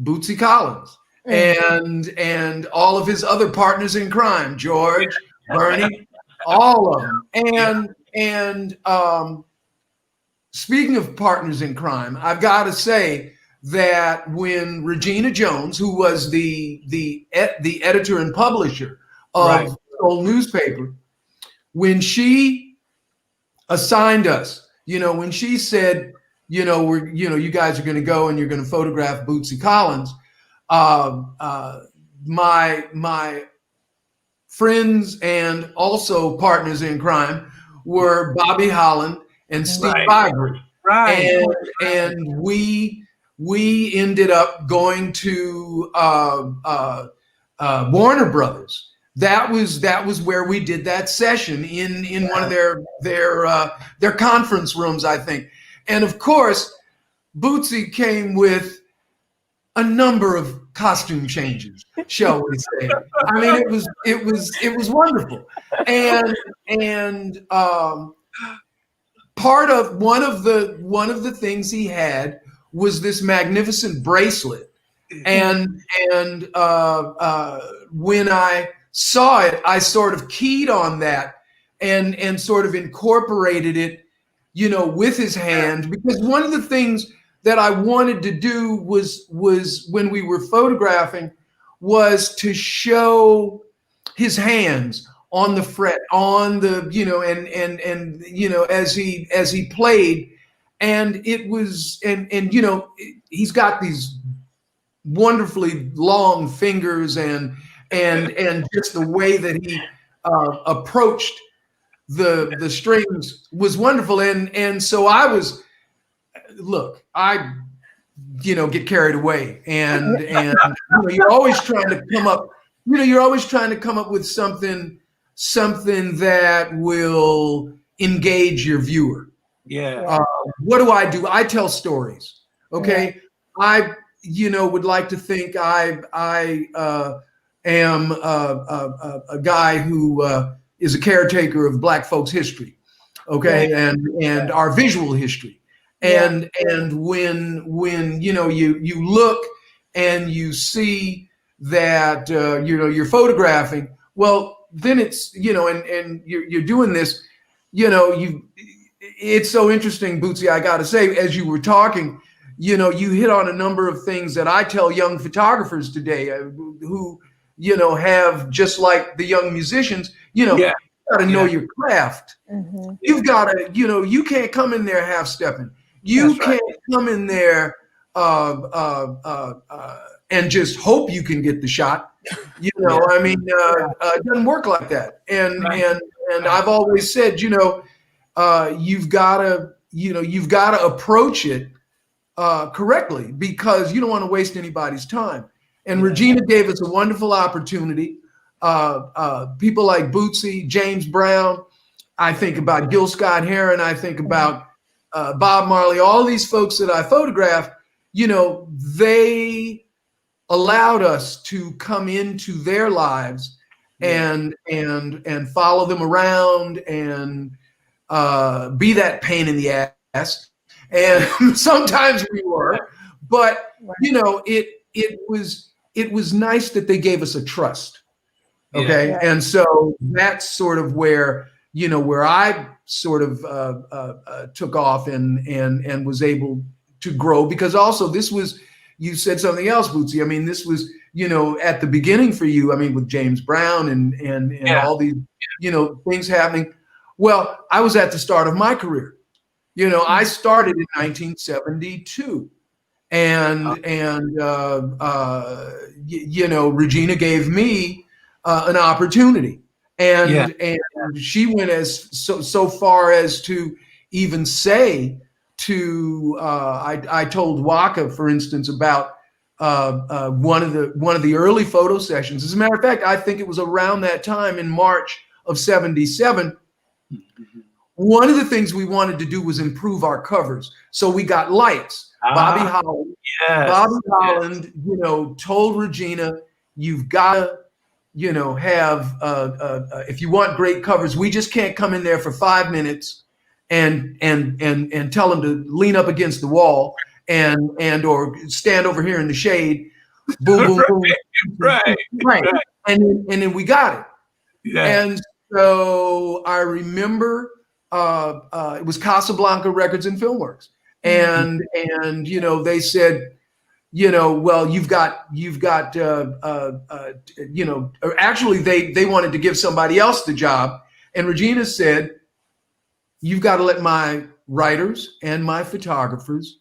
Bootsy Collins and all of his other partners in crime, George, Bernie, all of them, and speaking of partners in crime, I've got to say that when Regina Jones, who was the editor and publisher of Soul newspaper, when she assigned us, when she said, you guys are going to go and you're going to photograph Bootsy Collins, my friends and also partners in crime were Bobby Holland and Steve Ivory. And we ended up going to Warner Brothers. That was where we did that session in one of their conference rooms, I think. And of course, Bootsy came with a number of costume changes, shall we say? I mean, it was wonderful, and part of one of the things he had was this magnificent bracelet, and when I saw it, I sort of keyed on that and sort of incorporated it, with his hand, because one of the things that I wanted to do was when we were photographing was to show his hands on the fret, on the, as he played. And it was, and he's got these wonderfully long fingers and just the way that he approached the strings was wonderful. And so I get carried away, and you're always trying to come up. You're always trying to come up with something that will engage your viewer. Yeah. What do? I tell stories. Okay. I would like to think I am a guy who is a caretaker of Black folks' history. Okay. And our visual history. And when you look and you see that you're photographing, well, then it's and you're doing this, it's so interesting, Bootsy. I got to say, as you were talking, you hit on a number of things that I tell young photographers today who have, just like the young musicians, you got to know your craft. Mm-hmm. You've got to, you can't come in there half stepping. You can't come in there and just hope you can get the shot. It doesn't work like that. And I've always said, you've got to approach it correctly, because you don't want to waste anybody's time. And Regina gave us a wonderful opportunity. People like Bootsy, James Brown. I think about Gil Scott-Heron. I think about Bob Marley. All these folks that I photographed, they allowed us to come into their lives and follow them around and be that pain in the ass. And sometimes we were, but it was nice that they gave us a trust. Okay. Yeah. And so that's sort of where I sort of took off and was able to grow, because also this was, you said something else, Bootsy. I mean, this was, at the beginning for you, I mean, with James Brown and all these, things happening. Well, I was at the start of my career. I started in 1972, and Regina gave me an opportunity, and she went as so far as to even say to I told Nwaka, for instance, about one of the early photo sessions. As a matter of fact, I think it was around that time in March of '77. One of the things we wanted to do was improve our covers. So we got lights. Bobby Holland, told Regina, you've got to, have, if you want great covers, we just can't come in there for 5 minutes and tell them to lean up against the wall and or stand over here in the shade. Boom, boom, boom. Right. And then we got it. Yeah. And so I remember it was Casablanca Records and Filmworks, and they said, well, you've got or actually they wanted to give somebody else the job, and Regina said, you've got to let my writers and my photographers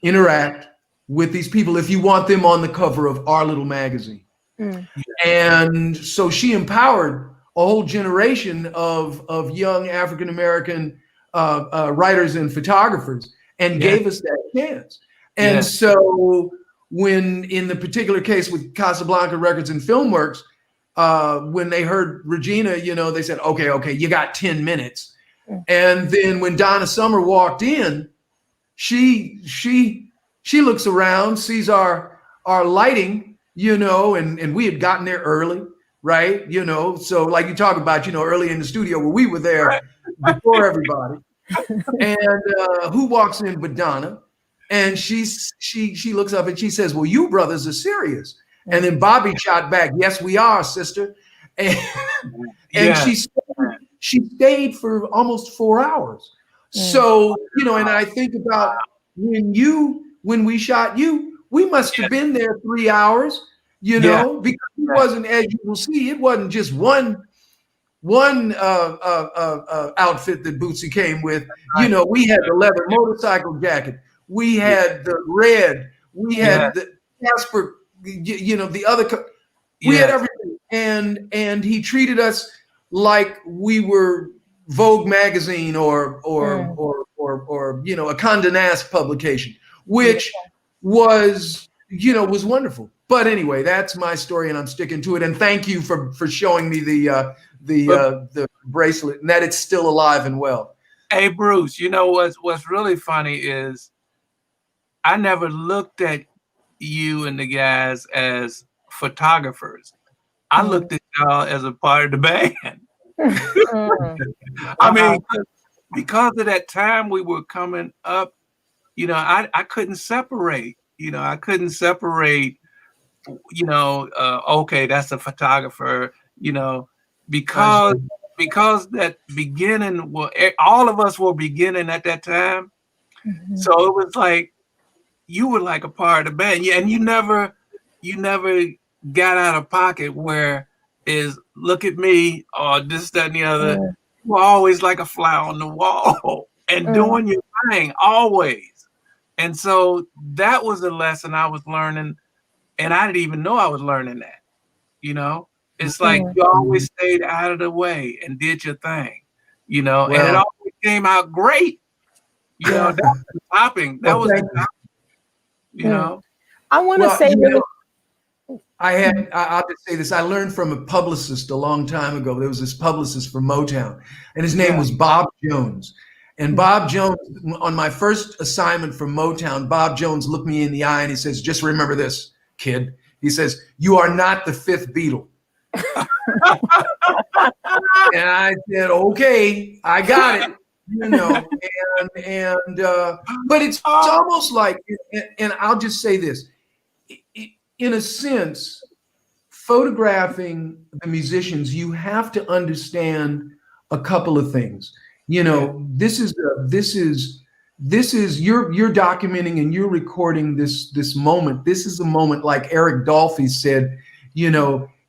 interact with these people if you want them on the cover of our little magazine. And so she empowered a whole generation of young African-American writers and photographers and gave us that chance. And so when, in the particular case with Casablanca Records and Filmworks, when they heard Regina, they said, okay, you got 10 minutes. And then when Donna Summer walked in, she looks around, sees our lighting, and we had gotten there early. Right. So like you talk about, early in the studio where we were there before everybody. And who walks in but Donna? And she looks up and she says, well, you brothers are serious. And then Bobby shot back, yes, we are, sister. And she stayed for almost 4 hours. So, and I think about when we shot you, we must have been there 3 hours. Because it wasn't, as you will see, it wasn't just one outfit that Bootsy came with. We had the leather motorcycle jacket, we had the red, we had the Casper, the other. We had everything, and he treated us like we were Vogue magazine or a Condé Nast publication. which was, was wonderful. But anyway, that's my story, and I'm sticking to it. And thank you for showing me the bracelet, and that it's still alive and well. Hey, Bruce, what's really funny is I never looked at you and the guys as photographers. I looked at y'all as a part of the band. I mean, because of that time we were coming up, I couldn't separate. I couldn't separate. Okay, that's a photographer. Because that beginning, all of us were beginning at that time. So it was like you were like a part of the band, and you never got out of pocket where is look at me or this, that, and the other. You were always like a fly on the wall and doing your thing always. And so that was a lesson I was learning, and I didn't even know I was learning that. It's like you always stayed out of the way and did your thing, and it always came out great. That was the topping. That was the topping, I want to say I'll just say this. I learned from a publicist a long time ago. There was this publicist from Motown, and his name was Bob Jones. And Bob Jones, on my first assignment from Motown, Bob Jones looked me in the eye and he says, "Just remember this, kid." He says, "You are not the fifth Beatle." And I said, "Okay, I got it." But it's almost like, and I'll just say this, in a sense, photographing the musicians, you have to understand a couple of things. This is you're documenting and you're recording this moment. This is a moment, like Eric Dolphy said,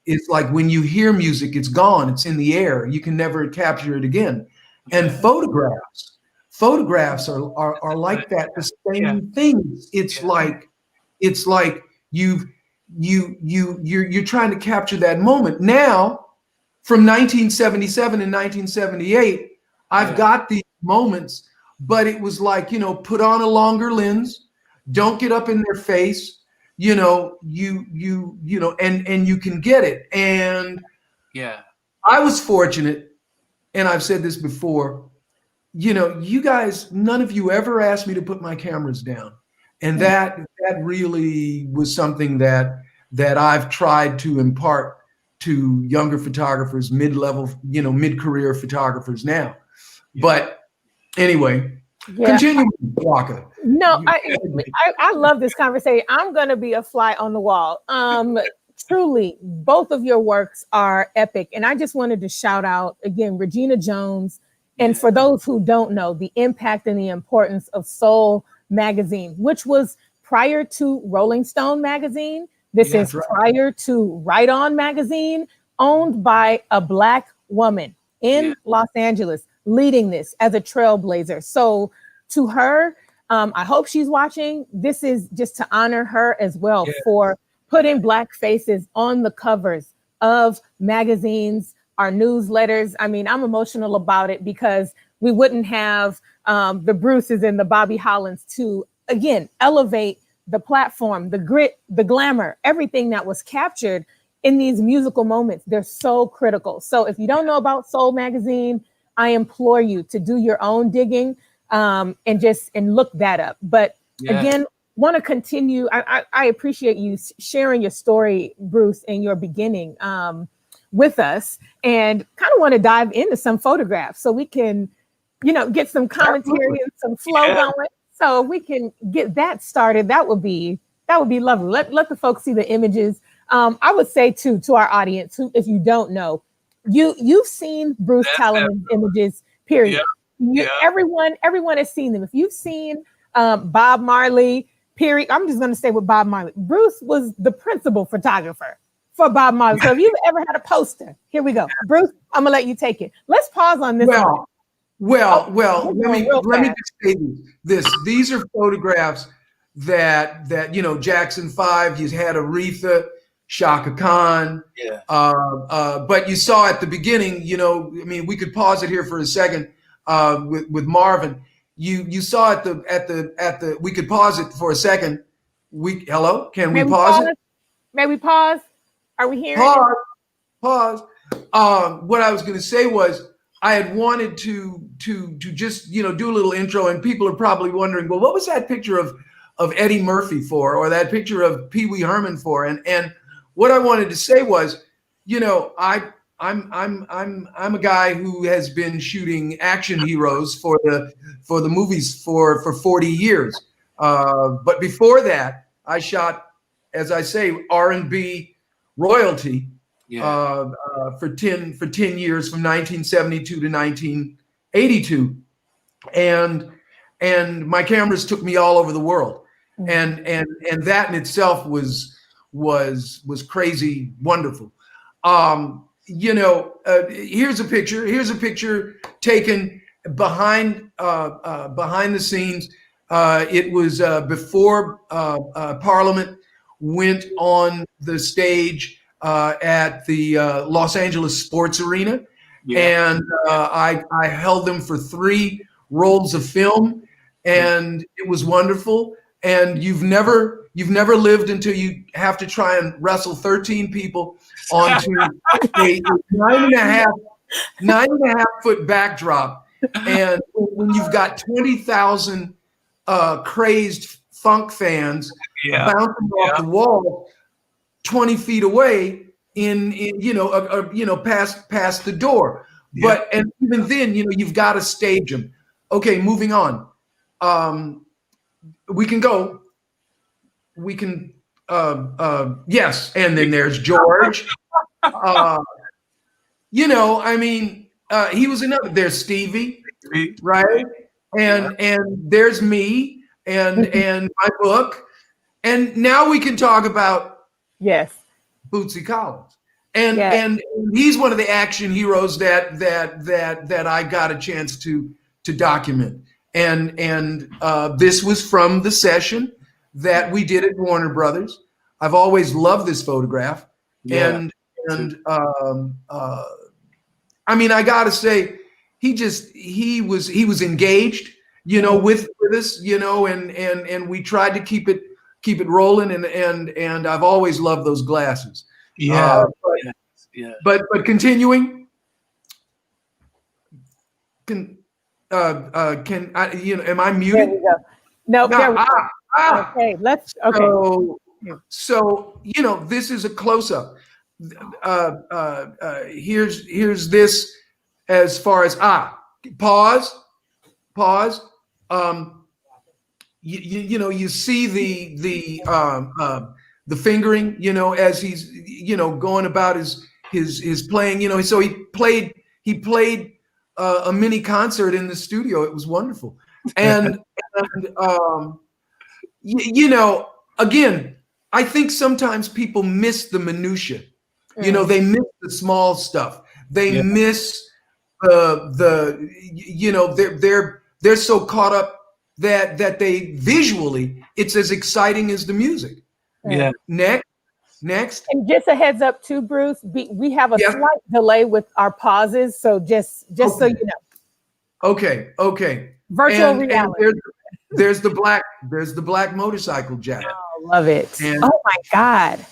it's like when you hear music, it's gone, it's in the air. You can never capture it again. And photographs are like that, the same thing. It's like you're trying to capture that moment. Now, from 1977 and 1978, I've got these moments, but it was like, put on a longer lens, don't get up in their face, and you can get it. And I was fortunate, and I've said this before, you guys, none of you ever asked me to put my cameras down. And that really was something that I've tried to impart to younger photographers, mid-level, mid-career photographers now. But anyway, continue, Nwaka. No, I love this conversation. I'm going to be a fly on the wall. Truly, both of your works are epic. And I just wanted to shout out, again, Regina Jones. And for those who don't know, the impact and the importance of Soul magazine, which was prior to Rolling Stone magazine. This is prior to Right On magazine, owned by a Black woman in Los Angeles, leading this as a trailblazer. So to her, I hope she's watching. This is just to honor her as well for putting Black faces on the covers of magazines, our newsletters. I mean, I'm emotional about it because we wouldn't have the Bruces and the Bobby Hollands to, again, elevate the platform, the grit, the glamour, everything that was captured in these musical moments. They're so critical. So if you don't know about Soul magazine, I implore you to do your own digging and look that up. But again, want to continue. I appreciate you sharing your story, Bruce, and your beginning with us, and kind of want to dive into some photographs so we can, get some commentary and some flow going. So if we can get that started, that would be lovely. Let the folks see the images. I would say too, to our audience, who, if you don't know, you've seen Bruce Talamon's images, period. Everyone has seen them. If you've seen Bob Marley, period. I'm just going to stay with Bob Marley. Bruce was the principal photographer for Bob Marley. So if you've ever had a poster, here we go. Bruce, I'm gonna let you take it. Let's pause on this. Well, let me just say this. These are photographs that Jackson 5, he's had Aretha, Shaka Khan. But you saw at the beginning, we could pause it here for a second with Marvin. you saw at the we could pause it for a second. Hello, can we May pause it? May we pause? Are we hearing? Pause. What I was going to say was I had wanted to just do a little intro, and people are probably wondering, well, what was that picture of Eddie Murphy for, or that picture of Pee Wee Herman for? And what I wanted to say was, I'm a guy who has been shooting action heroes for the movies for 40 years. But before that, I shot, as I say, R&B royalty for 10 years, from 1972 to 1982, and my cameras took me all over the world, and that in itself was crazy wonderful. Here's a picture taken behind the scenes. It was before Parliament went on the stage at the Los Angeles Sports Arena, and I held them for 3 rolls of film, and it was wonderful. And you've never lived until you have to try and wrestle 13 people onto a 9.5 foot backdrop, and when you've got 20,000 crazed funk fans bouncing off the wall 20 feet away past the door. But and even then, you've got to stage them. Okay, moving on. We can go. We can. Yes, and then there's George. He was another. There's Stevie, right? And there's me and my book. And now we can talk about Bootsy Collins. And he's one of the action heroes that I got a chance to document. And this was from the session that we did at Warner Brothers. I've always loved this photograph. And I gotta say, he was engaged, with us, and we tried to keep it rolling, and I've always loved those glasses. But continuing, am I muted? There we go. No, there we go. Okay, So this is a close-up. Here's this as far as pause. You see the fingering, as he's going about his playing, so he played a mini concert in the studio. It was wonderful. And again, I think sometimes people miss the minutia. They miss the small stuff. They miss they're so caught up that they visually, it's as exciting as the music. Yeah. Next. And just a heads up too, Bruce, we have a slight delay with our pauses. So just so you know. Okay. Virtual reality. And there's the black motorcycle jacket. Oh, love it. Oh my God.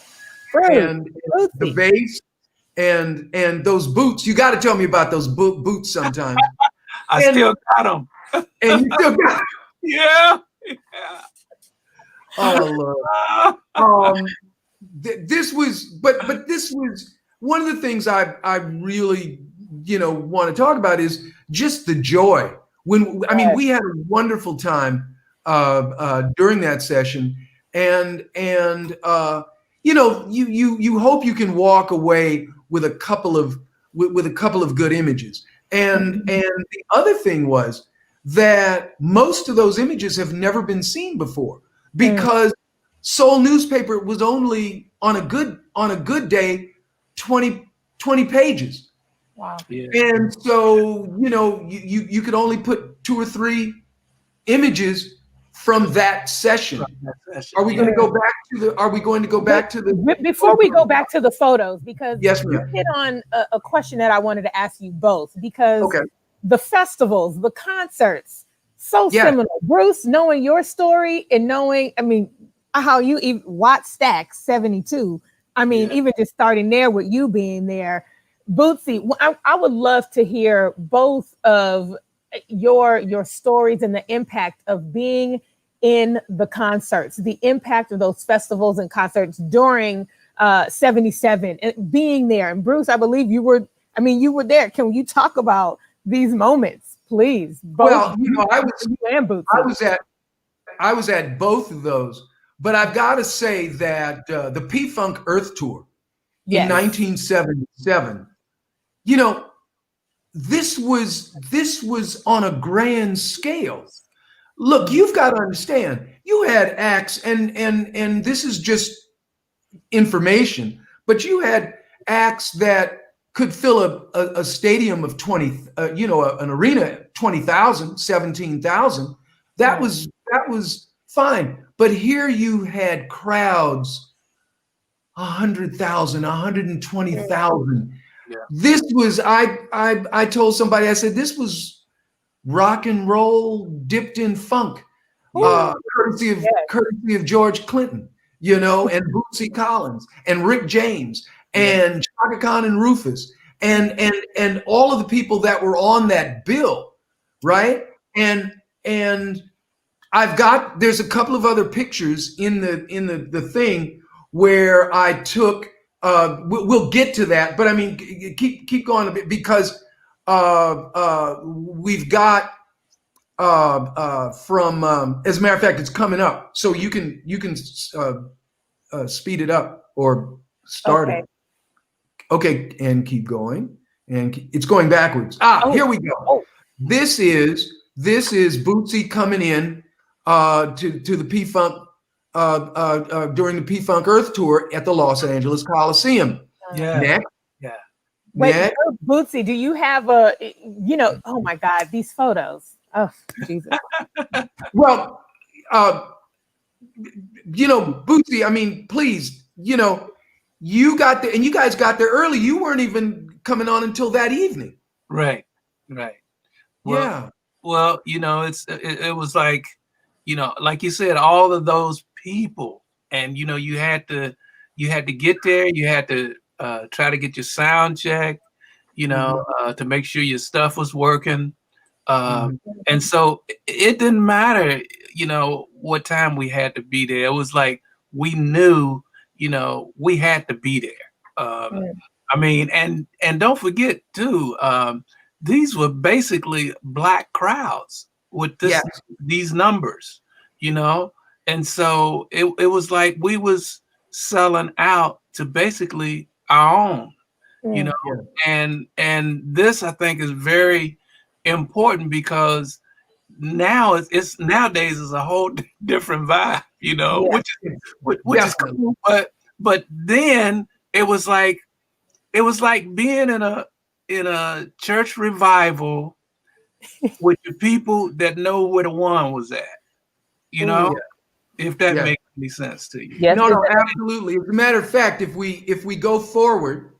Bruce, and the bass and those boots. You got to tell me about those boots sometime. I still got them. And you still got them. Yeah. Oh Lord. This was one of the things I really want to talk about is just the joy. We had a wonderful time during that session, and you hope you can walk away with a couple of good images. And the other thing was that most of those images have never been seen before, because Soul newspaper was only on a good day 20 pages. Wow. Yeah. And so you could only put 2 or 3 images from that session. Are we going to go back to the before we go back to the photos, because yes, you hit on a question that I wanted to ask you both, because the festivals, the concerts, So Yeah. similar. Bruce, knowing your story and knowing, I mean, how you even Watt Stack 72. I mean, even just starting there with you being there. Bootsy, I would love to hear both of your stories and the impact of being in the concerts, the impact of those festivals and concerts during 77 and being there. And Bruce, I believe you were there. Can you talk about these moments, please? Both Well, you know, you and Bootsy. I was at both of those, but I've got to say that the P-Funk Earth Tour in 1977, you know, this was on a grand scale. Look, you've got to understand, you had acts, and this is just information, but you had acts that could fill a stadium of 20, an arena, 20,000, 17,000. That was fine. But here you had crowds, 100,000, 120,000. Yeah. This was, I told somebody, I said, this was rock and roll dipped in funk, courtesy of George Clinton, you know, and Bootsy Collins and Rick James and Chaka Khan and Rufus and all of the people that were on that bill, right? And there's a couple of other pictures in the thing where I took. We'll get to that, but I mean, keep going a bit, because we've got from as a matter of fact, it's coming up, so you can speed it up or start it. Okay, and keep going, and it's going backwards. Here we go. This is Bootsy coming in to the P-Funk during the P-Funk Earth Tour at the Los Angeles Coliseum. Next. Wait, Next. Bootsy, do you have oh my God, these photos. Oh, Jesus. Well, Bootsy, I mean, please, you got there, and you guys got there early. You weren't even coming on until that evening. Right. Well, it was like, like you said, all of those people, and you had to get there. You had to try to get your sound check, to make sure your stuff was working. And so it didn't matter, what time we had to be there. It was like we knew, we had to be there. I mean, and don't forget too, these were basically Black crowds with these numbers, and so it was like we was selling out to basically our own, and this, I think, is very important, because now it's nowadays is a whole different vibe, which is cool. But then it was like being in a church revival with the people that know where the one was at, if that makes any sense to you. Yes, no, absolutely. As a matter of fact, if we go forward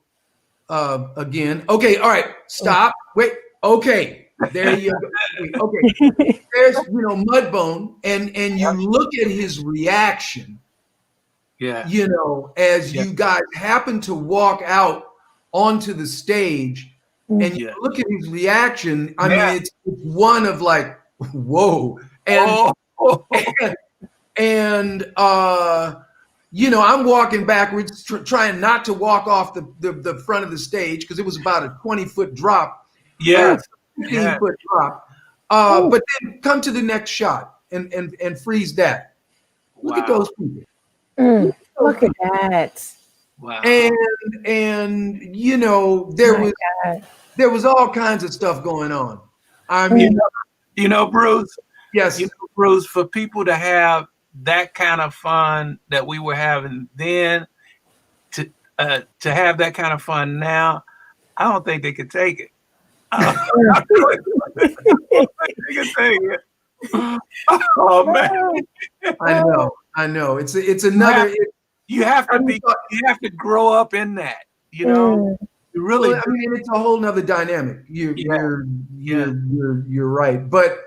again, okay, all right, stop, wait, okay. There you go. Okay, there's Mudbone, and you look at his reaction. As you guys happen to walk out onto the stage, and you look at his reaction. I mean, it's one of like, whoa, and I'm walking backwards, trying not to walk off the front of the stage, because it was about a 20-foot drop. 15-foot drop. But then come to the next shot and freeze that. Look at those people. Look at that. Wow. And there was all kinds of stuff going on. I mean, Bruce. Yes. Bruce, for people to have that kind of fun that we were having then, to have that kind of fun now, I don't think they could take it. Oh man! I know. It's another. You have to grow up in that. You really. Well, I mean, it's a whole nother dynamic. You're right. But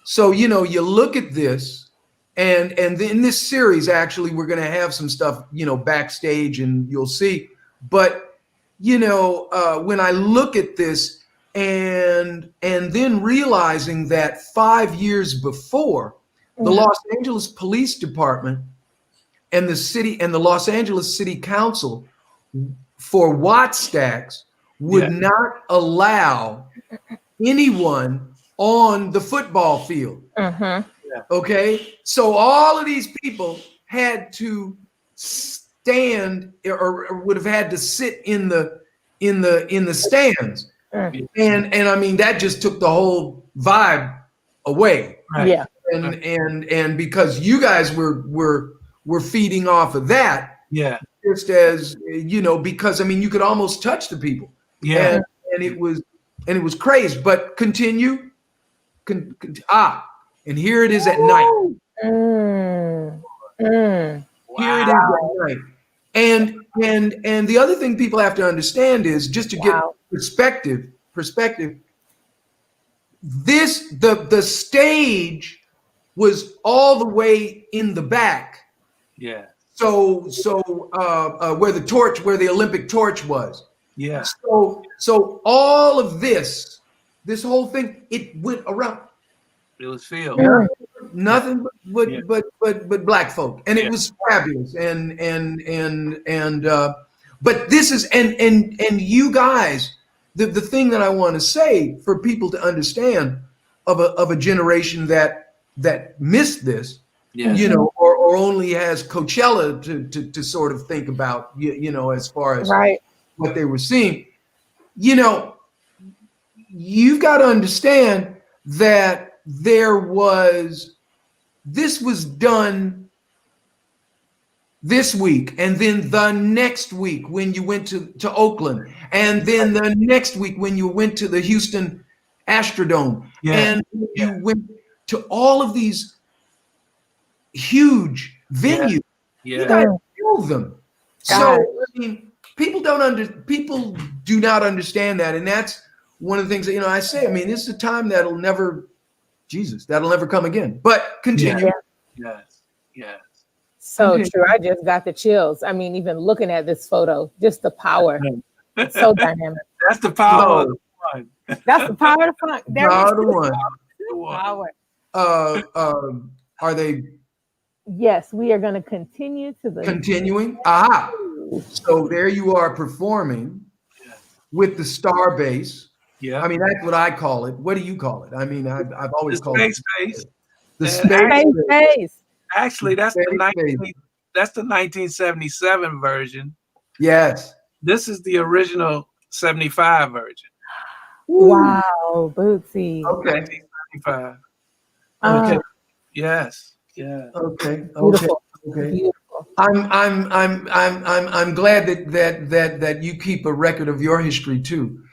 So, you know, you look at this, and in this series, actually, we're going to have some stuff, you know, backstage, and you'll see. But, you know, when I look at this, and then realizing that 5 years before, the Los Angeles Police Department and the Los Angeles City Council for Watt stacks would not allow anyone on the football field. Okay, so all of these people had to stand or would have had to sit in the stands. And I mean, that just took the whole vibe away. Right. Yeah. And because you guys were feeding off of that, just as, you know, because I mean, you could almost touch the people. And it was crazy. But continue. And here it is at night. Here it is at night. And the other thing people have to understand is, just to get perspective, the stage was all the way in the back. Yeah. So where the Olympic torch was. Yeah. So all of this whole thing, it went around. It was filled. Nothing but black folk, and it was fabulous. But this is and you guys, the thing that I want to say for people to understand of a generation that missed this, you know, or only has Coachella to sort of think about, you know, as far as what they were seeing, you know, you've got to understand that this was done this week, and then the next week when you went to Oakland, and then the next week when you went to the Houston Astrodome, and you went to all of these huge venues. You guys filled them. So I mean, people do not understand that, and that's one of the things that, you know, I say. I mean, this is a time that'll never come again. But continue. Yes. So true. I just got the chills. I mean, even looking at this photo, just the power. It's so dynamic. That's the power of the fun. That's the power of the fun. Power of the one. Power. Are they? Yes, we are going to continue to the Continuing. Aha. So there you are performing with the star bass. Yeah. I mean, that's what I call it. What do you call it? I mean, I've always called it space. The space bass. Actually, that's the 1977 version. Yes. This is the original 75 version. Wow, Bootsy. Okay. 1975. Okay. Yes. Yeah. Okay. Beautiful. Okay. Beautiful. I'm glad that you keep a record of your history too.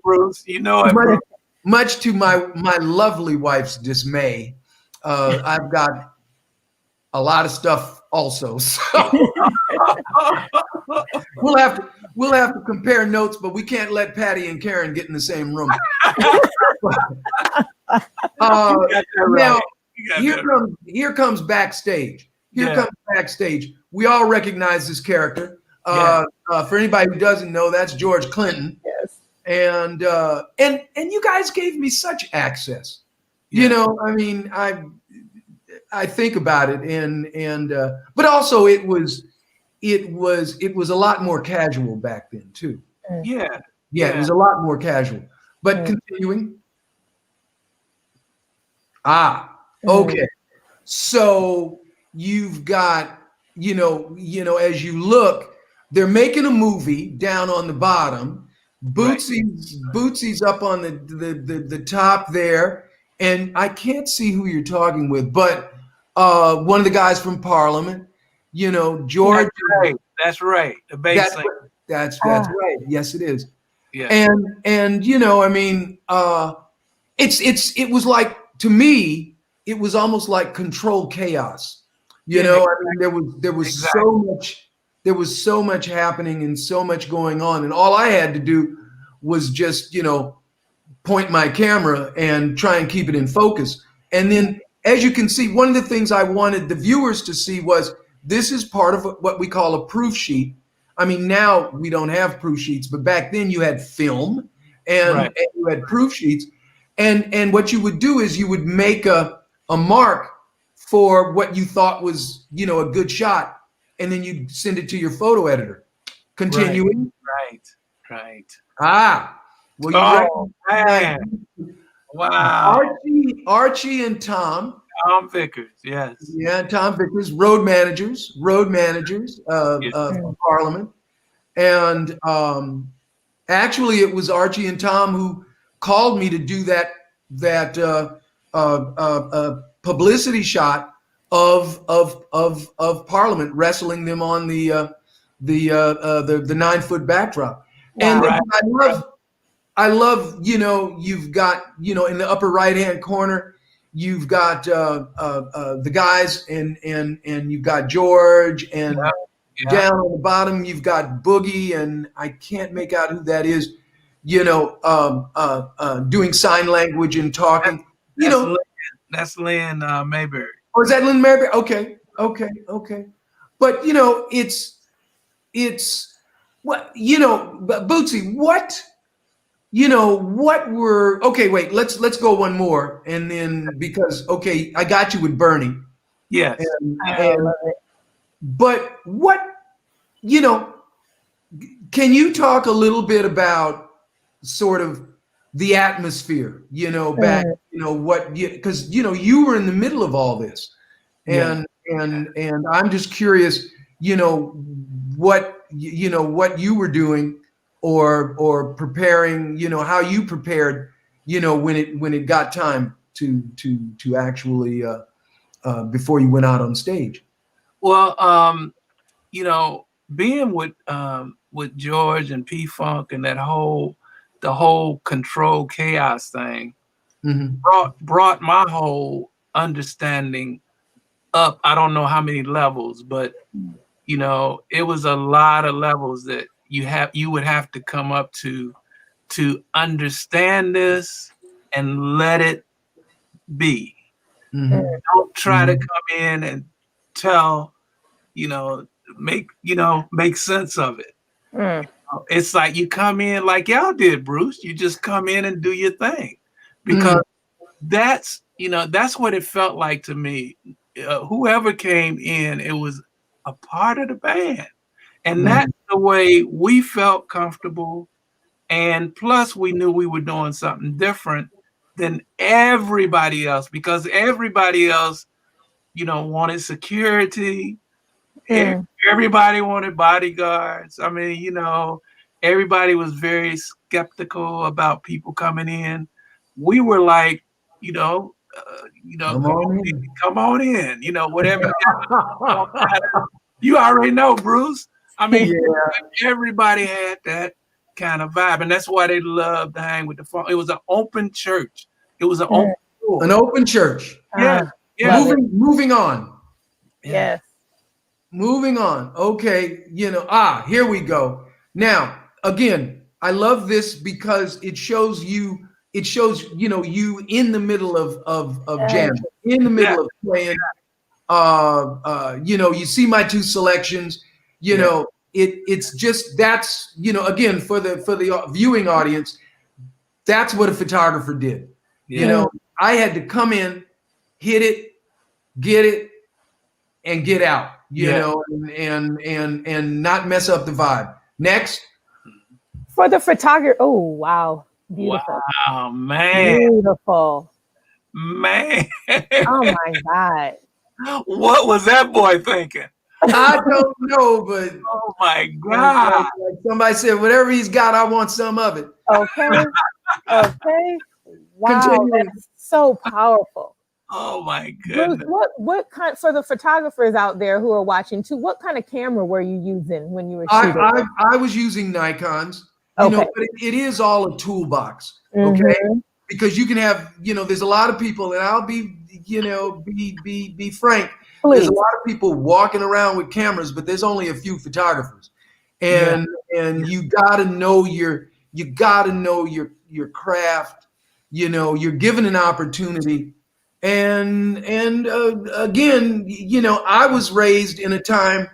Bruce. You know it, Bruce. Much to my lovely wife's dismay, I've got a lot of stuff also. So we'll have to compare notes, but we can't let Patty and Karen get in the same room. Now here comes backstage. Here comes backstage. We all recognize this character. For anybody who doesn't know, that's George Clinton. Yes. And you guys gave me such access. You know, I mean, I think about it, and but also it was a lot more casual back then too. Yeah. It was a lot more casual. But continuing. Okay. So you've got, you know, as you look, they're making a movie down on the bottom. Bootsy's up on the top there, and I can't see who you're talking with, but one of the guys from Parliament, you know, George. That's right. The bass singer. That's right. Yes, it is. Yeah. And you know, I mean, it was like, to me, it was almost like controlled chaos. You know, I mean, there was so much happening and so much going on, and all I had to do was just, you know, point my camera and try and keep it in focus. And then, as you can see, one of the things I wanted the viewers to see was this is part of what we call a proof sheet. I mean, now we don't have proof sheets, but back then you had film and you had proof sheets. And what you would do is you would make a mark for what you thought was, you know, a good shot, and then you send it to your photo editor. Continuing. Right. Well, man. Wow. Archie and Tom Vickers, yes. Yeah, Tom Vickers, road managers of Parliament. And actually, it was Archie and Tom who called me to do that publicity shot of Parliament, wrestling them on the 9-foot backdrop. And I love, you know, you've got, you know, in the upper right-hand corner, you've got the guys and you've got George, and down on the bottom, you've got Boogie, and I can't make out who that is, you know, doing sign language and talking. That's Lynn Mayberry. Or is that Lynn Mayberry? Okay. But, you know, it's what, you know, Bootsy, what were, okay, wait, let's go one more. And then, because, okay, I got you with Bernie. Yes. I love it. But what, you know, can you talk a little bit about sort of the atmosphere, you know, back, you know, because, you know, you were in the middle of all this, and I'm just curious, you know, what you were doing or preparing, you know, how you prepared, you know, when it got time to actually before you went out on stage. Well, you know, being with George and P-Funk and the whole control chaos thing brought my whole understanding up. I don't know how many levels, but you know, it was a lot of levels that you would have to come up to understand this and let it be. Don't try to come in and tell, make sense of it. It's like you come in like y'all did, Bruce. You just come in and do your thing, because that's what it felt like to me. Whoever came in, it was a part of the band, and that's the way we felt comfortable. And plus, we knew we were doing something different than everybody else, because everybody else, wanted security. Everybody wanted bodyguards. I mean, everybody was very skeptical about people coming in. We were like, come on in, whatever. You already know, Bruce. I mean, everybody had that kind of vibe, and that's why they loved to hang with the funk. It was an open church. It was an open church. Yeah. Moving on. Yes. Moving on. Okay. Here we go. Now, again, I love this because it shows you you in the middle of jam, in the middle of playing. You see my two selections, it's just, that's, again, for the viewing audience, that's what a photographer did. I had to come in, hit it, get it, and get out, and not mess up the vibe. Next. For the photographer, oh, wow. Beautiful. Wow, man. Beautiful. Man. Oh my God. What was that boy thinking? I don't know, but oh my God. Like somebody said, whatever he's got, I want some of it. Okay. Wow. Continuing. That's so powerful. Oh my goodness. Bruce, what kind, for the photographers out there who are watching too, what kind of camera were you using when you were shooting? I was using Nikons, but it is all a toolbox. Okay. Because you can have, there's a lot of people, and I'll be frank. Please. There's a lot of people walking around with cameras, but there's only a few photographers, and you gotta know your craft, you know, you're given an opportunity. And again, you know, I was raised in a time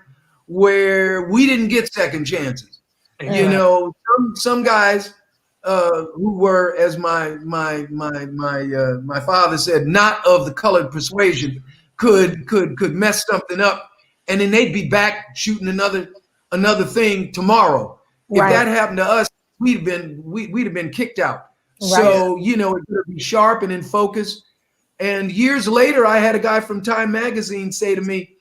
where we didn't get second chances. You know, some guys who were, as my father said, not of the colored persuasion, could mess something up, and then they'd be back shooting another thing tomorrow. Right. If that happened to us, we'd have been kicked out. Right. So you know, it would be sharp and in focus. And years later, I had a guy from Time Magazine say to me,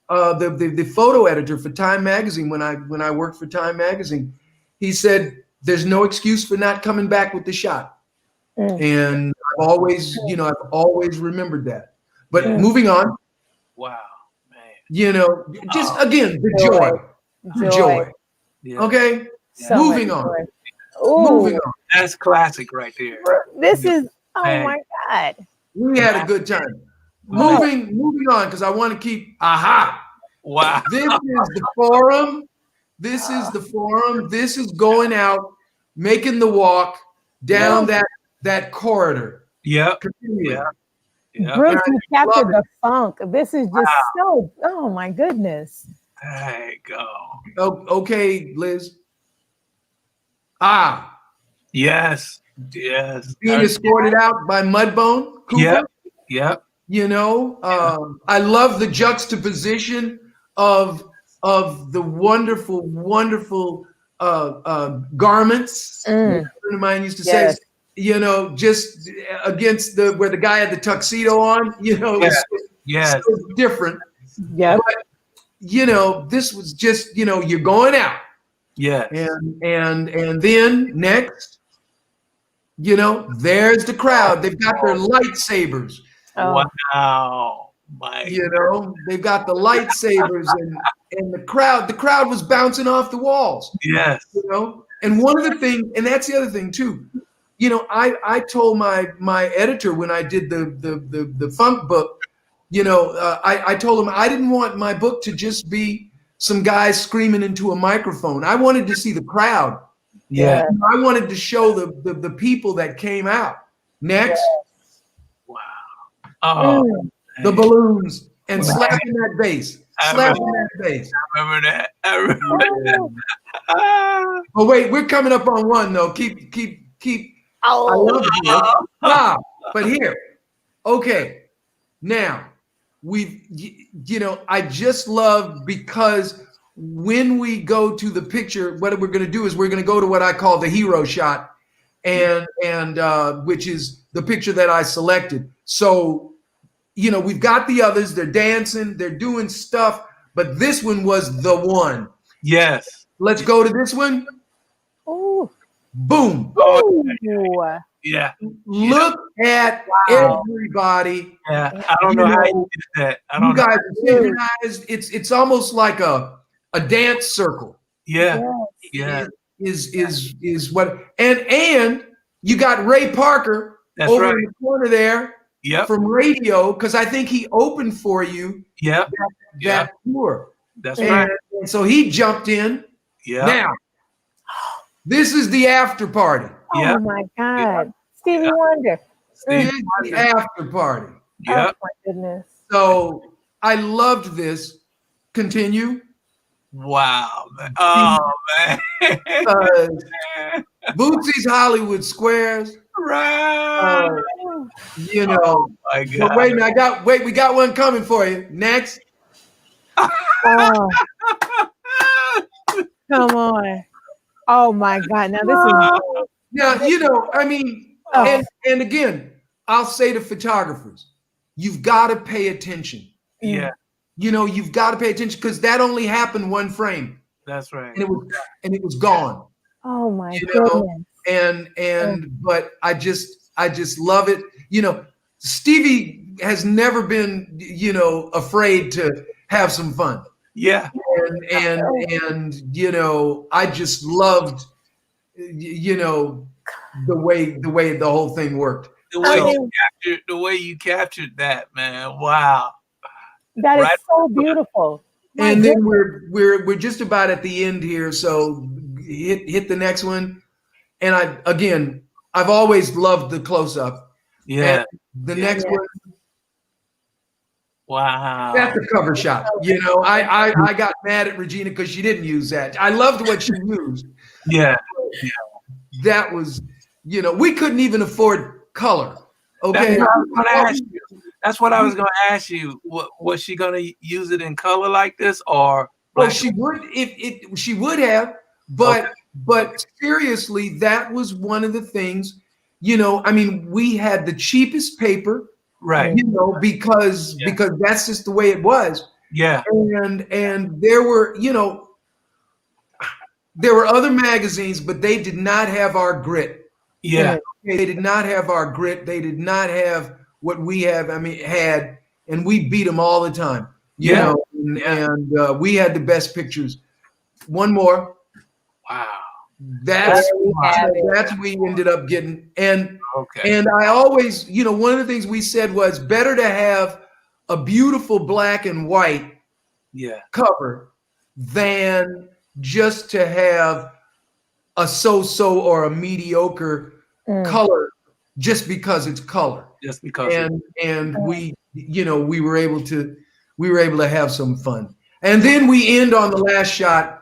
the photo editor for Time Magazine, when I worked for Time Magazine, he said, "There's no excuse for not coming back with the shot." And I've always remembered that. But moving on. Wow, man. You know, just again, the joy. Yeah. Okay, so moving on. Moving on. That's classic right there. This is my God. We had a good time. Moving on, because I want to keep. Wow. This is the forum. This is the forum. This is going out, making the walk down that corridor. Yeah. Bruce, you captured the funk. This is just so. Oh my goodness. There you go. Okay, Liz. Yes. Being escorted out by Mudbone Cooper. Yep. You know, I love the juxtaposition of the wonderful garments. A friend of mine used to say, you know, just against where the guy had the tuxedo on. You know, it's so different. Yeah. But, you know, this was just, you know, you're going out. Yeah. And then next, you know, there's the crowd. They've got their lightsabers. Wow. You know, they've got the lightsabers and the crowd was bouncing off the walls. Yes. You know, and one of the things, and that's the other thing too, you know, I told my editor when I did the funk book, you know, I told him I didn't want my book to just be some guys screaming into a microphone. I wanted to see the crowd. Yeah. I wanted to show the people that came out. Next. Wow. Oh, the balloons and slapping that bass. I remember that. Oh wait, we're coming up on one though. Keep. I love you. But here, okay. Now you know, I just love, because when we go to the picture, what we're going to do is we're going to go to what I call the hero shot, and which is the picture that I selected. So, you know, we've got the others, they're dancing, they're doing stuff, but this one was the one. Yes. Let's go to this one. Ooh. Boom. Ooh. Yeah. Look at everybody. Yeah. I don't know how you did that. You guys are synchronized. It's almost like a dance circle. Yeah. Yeah. Is what, and you got Ray Parker over in the corner there. Yep. From radio, because I think he opened for you. Yep. That tour. That's right. And so he jumped in. Yeah. Now, this is the after party. Oh my God. Stevie Wonder. This is the after party. Yeah. Oh my goodness. So I loved this. Continue. Wow. Man. Oh man. Bootsy's Hollywood Squares. Right. You know. Oh my God. But wait a minute, we got one coming for you. Next. Oh. Come on. Oh my God. Now this is. Now, you know, I mean, and again, I'll say to photographers, you've got to pay attention. Yeah. You know, you've got to pay attention, because that only happened one frame. That's right. And it was gone. Oh my goodness. But I just love it. You know, Stevie has never been, you know, afraid to have some fun. Yeah. And you know, I just loved, you know, the way the whole thing worked. The way you captured that, man. Wow. That is so beautiful. And then we're just about at the end here, so hit the next one. And I've always loved the close-up. Yeah. And the next one, Wow. that's a cover shot. You know, I got mad at Regina because she didn't use that. I loved what she used. Yeah. That was, you know, we couldn't even afford color. Okay. That's what I was going to ask you. Was she going to use it in color like this, or? Well, she would. She would have, but seriously, that was one of the things. You know, I mean, we had the cheapest paper, right? You know, because that's just the way it was. Yeah. And there were, you know, there were other magazines, but they did not have our grit. Yeah. They did not have our grit. They did not have what we have. I mean, and we beat them all the time. You know, and we had the best pictures. One more. Wow. That's what we ended up getting. And I always, you know, one of the things we said was better to have a beautiful black and white cover than just to have a so-so or a mediocre color just because it's color. Just because. And we, you know, we were able to have some fun. And then we end on the last shot.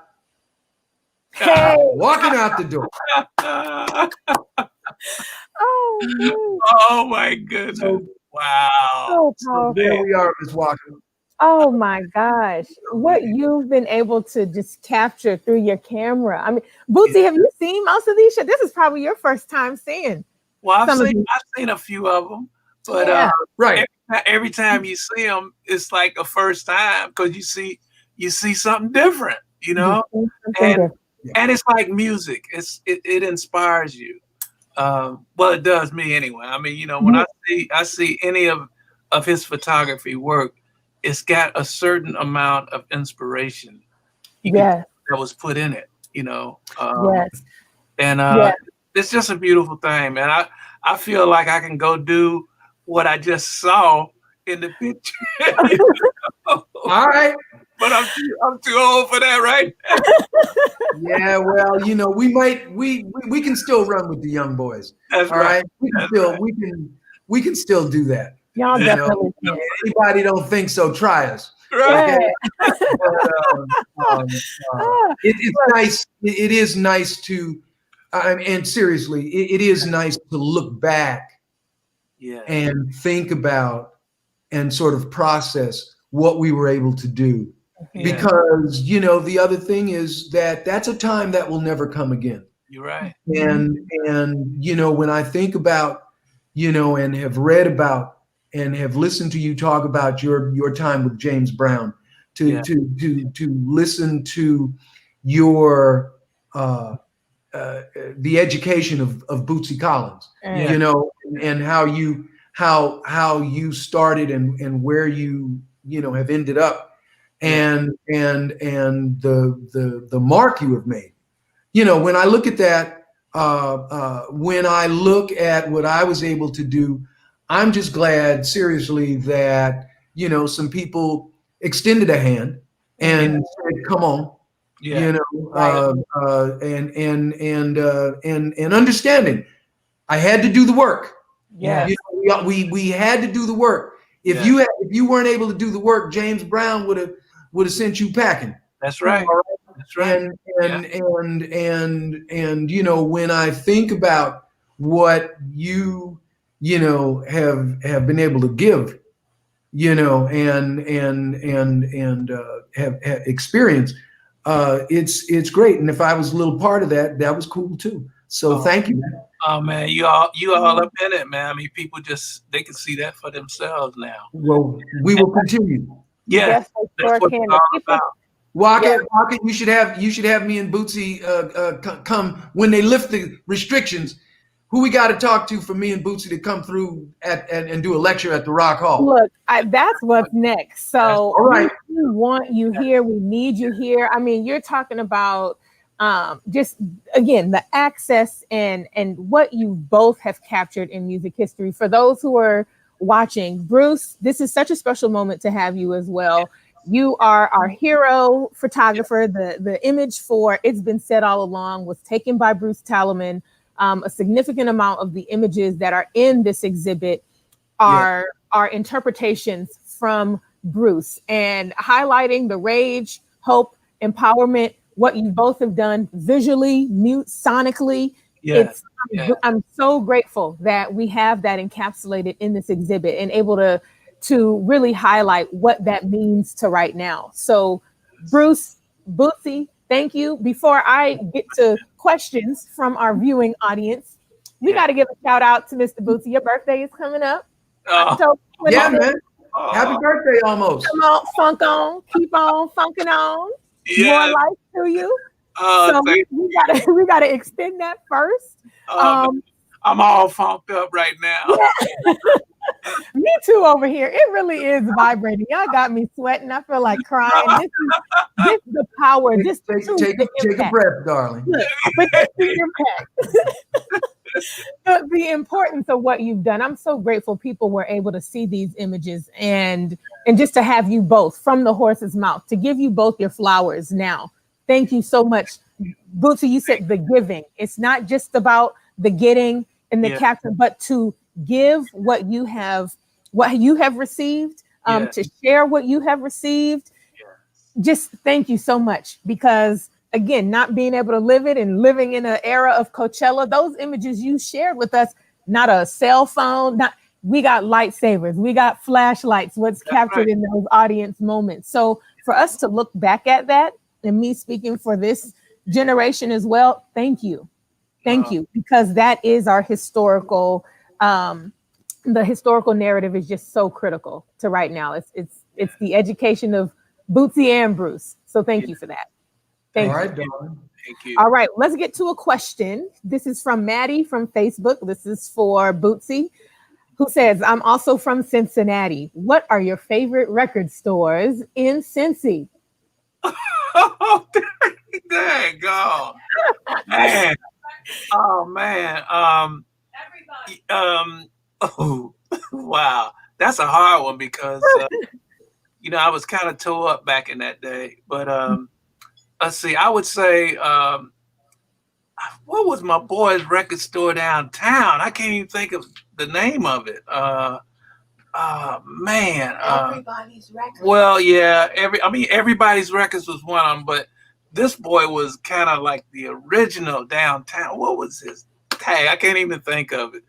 Hey. Walking out the door. Oh my goodness. Wow. So powerful. There we are, Ms. Walker. Oh my gosh. What you've been able to just capture through your camera. I mean, Bootsy, have you seen most of these shows? This is probably your first time seeing. Well, I've seen a few of them, but right. Every time you see them, it's like a first time because you see something different, you know, and it's like music. It inspires you. Well, it does me anyway. I mean, you know, when I see any of his photography work, it's got a certain amount of inspiration that was put in it, you know. And it's just a beautiful thing, man. I feel like I can go do what I just saw in the picture. You know? All right. But I'm too old for that, right? Yeah, well, you know, we can still run with the young boys. That's all right. We can still do that. Y'all definitely can. Anybody don't think so, try us. Right. Okay? It's nice. It is nice to, and seriously, it is nice to look back and think about and sort of process what we were able to do. Because, you know, the other thing is that's a time that will never come again. You're right. And you know, when I think about, you know, and have read about and have listened to you talk about your time with James Brown, to listen to your the education of Bootsy Collins, you know, and how you started and where you know have ended up. And the mark you have made, you know, when I look at that, when I look at what I was able to do, I'm just glad, seriously, that, you know, some people extended a hand and said, "Come on," you know, and understanding. I had to do the work. Yeah, you know, we had to do the work. If you weren't able to do the work, James Brown would have sent you packing. That's right. That's right. And you know, when I think about what you know have been able to give, you know, and have experienced, it's great. And if I was a little part of that, that was cool too. So thank you, man. Oh man, you all up in it, man. I mean, people they can see that for themselves now. Well, we will continue. Yeah, yes, that's what it's all about. Waka, you should have me and Bootsy come when they lift the restrictions. Who we got to talk to for me and Bootsy to come through and do a lecture at the Rock Hall? Look, that's what's next. So all right. We want you here. We need you here. I mean, you're talking about just again the access and what you both have captured in music history. For those who are watching, Bruce, this is such a special moment to have you as well. You are our hero photographer. The image for It's Been Said All Along was taken by Bruce Talamon. a significant amount of the images that are in this exhibit are interpretations from Bruce, and highlighting the rage, hope, empowerment, what you both have done visually, sonically. I'm so grateful that we have that encapsulated in this exhibit and able to really highlight what that means to right now. So Bruce, Bootsy, thank you. Before I get to questions from our viewing audience, we got to give a shout out to Mr. Bootsy. Your birthday is coming up. Yeah, man. Happy birthday almost. Come on, funk on. Keep on funking on. More life to you. So we gotta extend that first. I'm all funked up right now. Yeah. Me too over here. It really is vibrating. Y'all got me sweating. I feel like crying. This is the power. Take a breath, darling. Look, but this is impact. The importance of what you've done. I'm so grateful people were able to see these images and just to have you both from the horse's mouth, to give you both your flowers now. Thank you so much. Bootsy, you said the giving. It's not just about the getting and the capture, but to give what you have received, to share what you have received. Just thank you so much, because again, not being able to live it and living in an era of Coachella, those images you shared with us, not a cell phone, we got lightsabers, we got flashlights, what's captured in those audience moments. So for us to look back at that, and me speaking for this generation as well, thank you. Thank you, because that is our historical, the historical narrative is just so critical to right now. It's the education of Bootsy and Bruce. So thank you for that. Thank you. Darling. Thank you. All right, let's get to a question. This is from Maddie from Facebook. This is for Bootsy, who says, I'm also from Cincinnati. What are your favorite record stores in Cincy? Oh, dang, God. Man. Oh, man. Oh, wow. That's a hard one, because, I was kind of toe up back in that day. But let's see, I would say, what was my boy's record store downtown? I can't even think of the name of it. Man. Everybody's Records. Well, yeah, Everybody's Records was one of them, but this boy was kind of like the original downtown. What was his tag? I can't even think of it.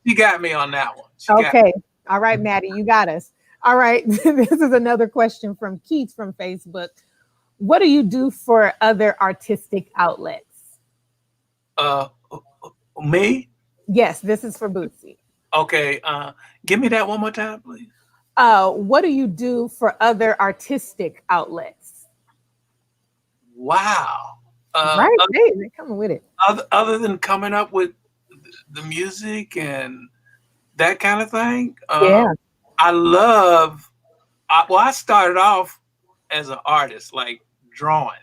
She got me on that one. Okay. All right, Maddie, you got us. All right. This is another question from Keith from Facebook. What do you do for other artistic outlets? Me? Yes, this is for Bootsy. Okay. Give me that one more time, please. What do you do for other artistic outlets? Wow. Right, they're coming with it. Other than coming up with the music and that kind of thing. I started off as an artist, like drawing.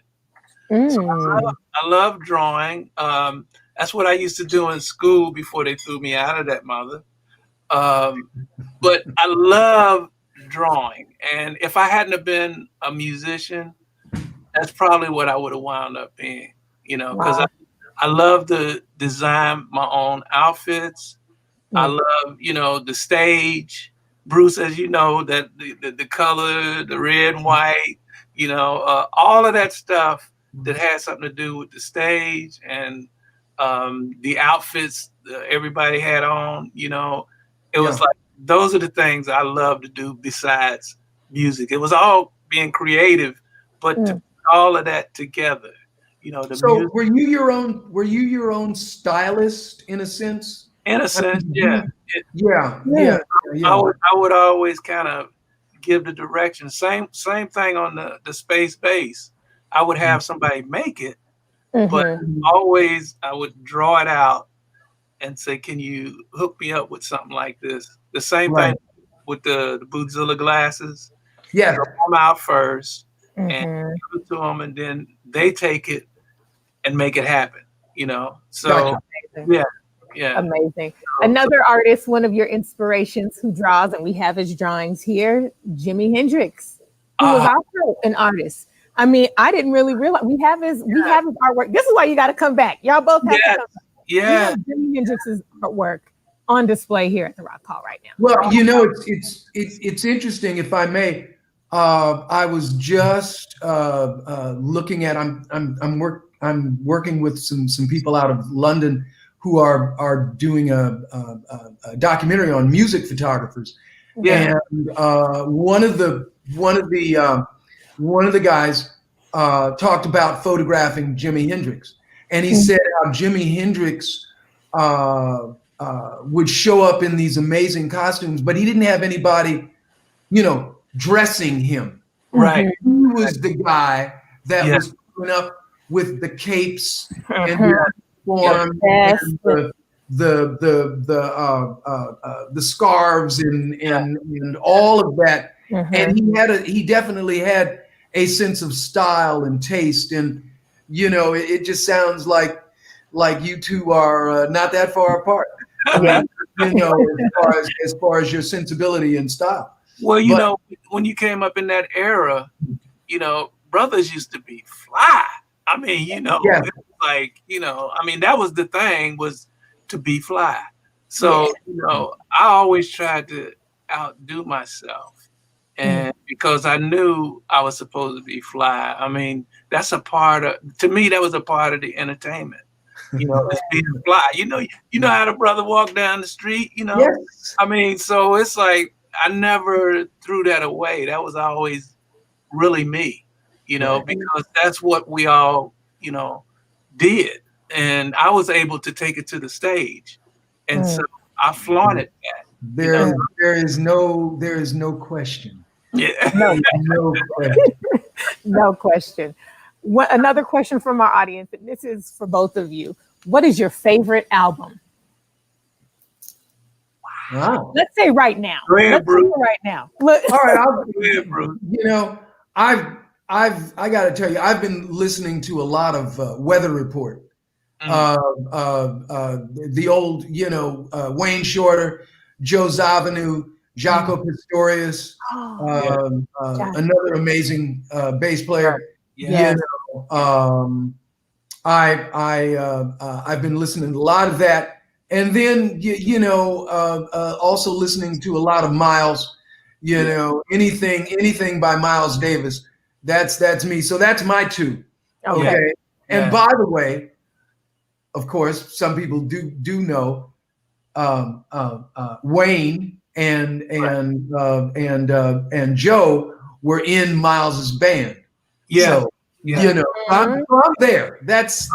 So I love drawing. That's what I used to do in school before they threw me out of that mother. But I love drawing. And if I hadn't have been a musician, that's probably what I would have wound up being, because I love to design my own outfits. I love, the stage. Bruce, as you know, that the color, the red and white, all of that stuff that has something to do with the stage and the outfits everybody had on, it was like, those are the things I love to do besides music. It was all being creative, but to put all of that together, So music. were you your own stylist in a sense? In a sense, yeah. Yeah. I would always kind of give the direction. Same thing on the space base. I would have somebody make it, but always I would draw it out and say, can you hook me up with something like this? The same thing with the Bootzilla glasses. Yeah. Draw them out first and give it to them, and then they take it and make it happen, So, yeah. Amazing. Another artist, one of your inspirations who draws, and we have his drawings here, Jimi Hendrix, who was also an artist. I mean, I didn't really realize we have his artwork. This is why you got to come back. Y'all both have to come back. Yeah. Jimi Hendrix's artwork on display here at the Rock Hall right now. Well, you know, it's interesting, if I may. I was just looking at. I'm working with some people out of London who are doing a documentary on music photographers. Yeah. And one of the guys talked about photographing Jimi Hendrix, and he said how Jimi Hendrix would show up in these amazing costumes, but he didn't have anybody, dressing him. Right. He was the guy that was coming up with the capes and the uniform and the scarves and all of that. And he definitely had a sense of style and taste. And it just sounds like you two are not that far apart. As far as your sensibility and style. Well, when you came up in that era, brothers used to be fly. I mean, it was like, that was the thing, was to be fly. So, I always tried to outdo myself. And because I knew I was supposed to be fly, I mean, to me, that was a part of the entertainment. It's being fly. You know how the brother walked down the street, Yes. I mean, so it's like, I never threw that away. That was always really me, because that's what we all, did. And I was able to take it to the stage. And so I flaunted that. There is no question. Yeah. No question. No question. Another question from our audience, and this is for both of you. What is your favorite album? Wow. Let's say right now. Go ahead, Bruce. Right now. Look. All right. Go ahead, Bruce. I got to tell you, I've been listening to a lot of Weather Report. The old, Wayne Shorter, Joe Zawinul, Jaco Pastorius, another amazing bass player. Yeah. I've been listening to a lot of that. And then, also listening to a lot of Miles, anything by Miles Davis. That's me. So that's my two. Okay. And by the way, of course, some people do know Wayne and Joe were in Miles's band. Yeah. So, I'm there. That's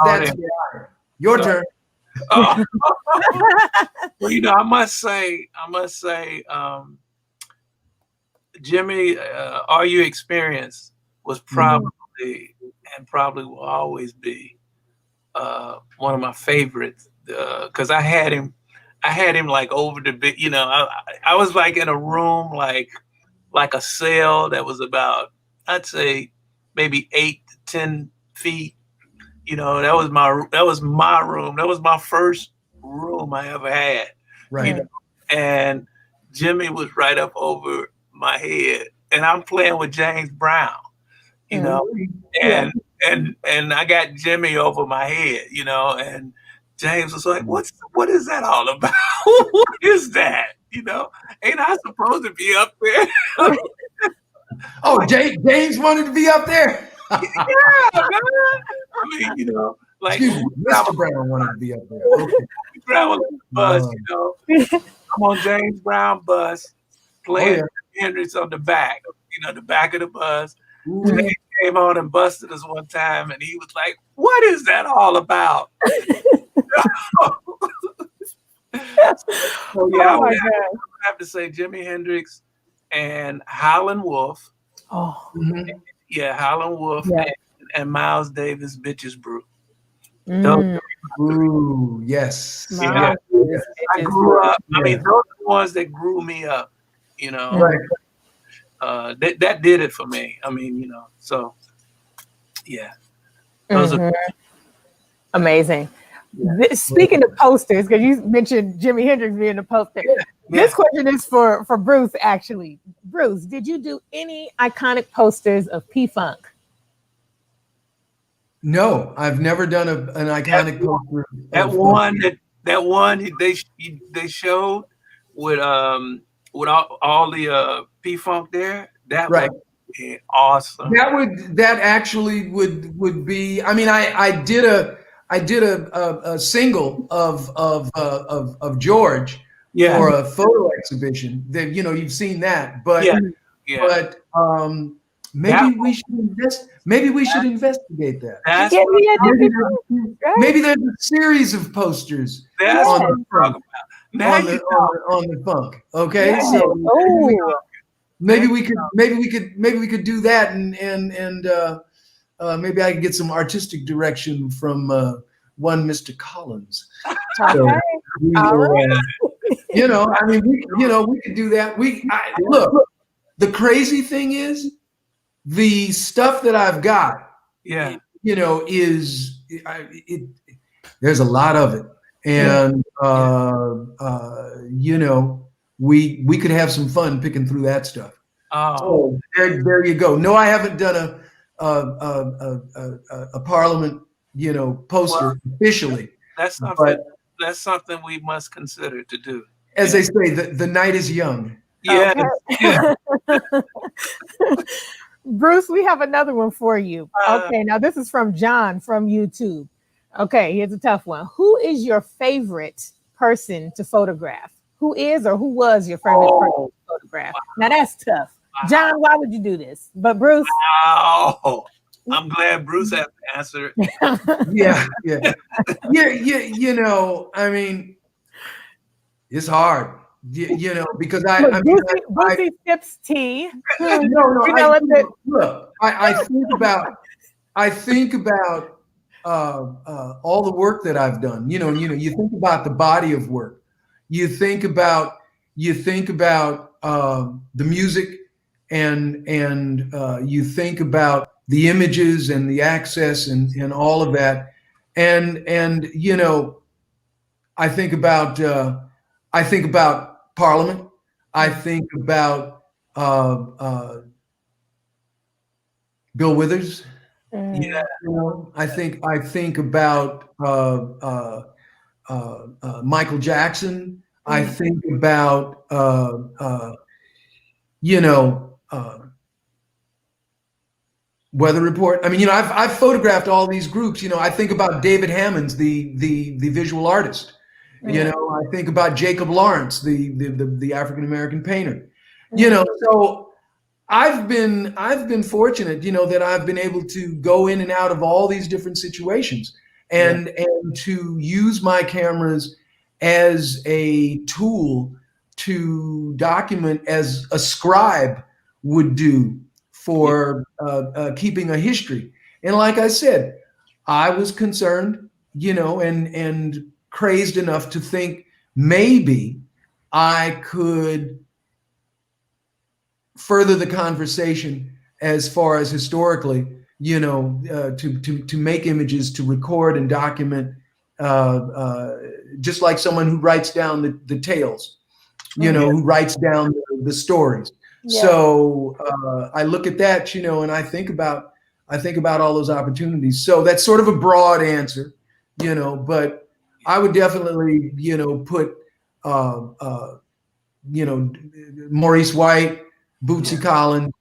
your turn. Well, I must say, Jimmy, Are You Experienced was probably and probably will always be one of my favorites, because I had him like over the big, I was like in a room like a cell that was about, I'd say maybe 8 to 10 feet. That was my room. That was my first room I ever had. Right. And Jimmy was right up over my head, and I'm playing with James Brown, and I got Jimmy over my head, and James was like, what is that all about? What is that? Ain't I supposed to be up there? Oh, James wanted to be up there. Yeah, man. I mean, like Mr. Brown wanted to be up there. Okay. Brown bus, I'm on James Brown bus playing Hendrix on the back, the back of the bus. James came on and busted us one time, and he was like, "What is that all about?" So yeah, I would have to say Jimi Hendrix and Howlin' Wolf. Oh, yeah, Howlin' Wolf and Miles Davis, Bitches Brew. Ooh, yes. I grew up. I mean, those are the ones that grew me up. Right. That did it for me. I mean, so yeah, those are amazing. Speaking of posters, because you mentioned Jimi Hendrix being a poster. This question is for Bruce, actually. Bruce, did you do any iconic posters of P-Funk? No, I've never done an iconic poster. That one they showed with all the P-Funk there. That Right. was awesome. That actually would be. I mean, I did a single of George for a photo exhibition. That you've seen that, but maybe we should investigate that. Maybe there's a series of posters on the funk. Okay, so maybe we could do that, and maybe I could get some artistic direction from one Mr. Collins. So I mean, we could do that. Look, the crazy thing is the stuff that I've got. Yeah. There's a lot of it, and we could have some fun picking through that stuff. Oh, there you go. No, I haven't done a Parliament, poster officially. That's something we must consider to do. As they say, the night is young. Yeah. Okay. Bruce, we have another one for you. Okay, now this is from John from YouTube. Okay, here's a tough one. Who is your favorite person to photograph? Who is or who was your favorite person to photograph? Wow. Now that's tough. Wow. John, why would you do this? But Bruce. Wow. I'm glad Bruce has to answer it. Yeah. I mean, it's hard. Because Bootsy sips tea. I think about all the work that I've done. You think about the body of work. You think about the music, and you think about the images and the access and all of that, and I think about Parliament. I think about Bill Withers. Yeah. I think about Michael Jackson. I think about Weather Report. I mean, I've photographed all these groups. I think about David Hammonds, the visual artist. I think about Jacob Lawrence, the African American painter. So I've been fortunate, that I've been able to go in and out of all these different situations, and to use my cameras as a tool to document, as a scribe would do for keeping a history. And like I said, I was concerned, and crazed enough to think maybe I could further the conversation as far as historically, to make images, to record and document, just like someone who writes down the tales, who writes down the stories. Yeah. So I look at that, and I think about all those opportunities. So that's sort of a broad answer, but I would definitely, put, Maurice White, Bootsy Collins,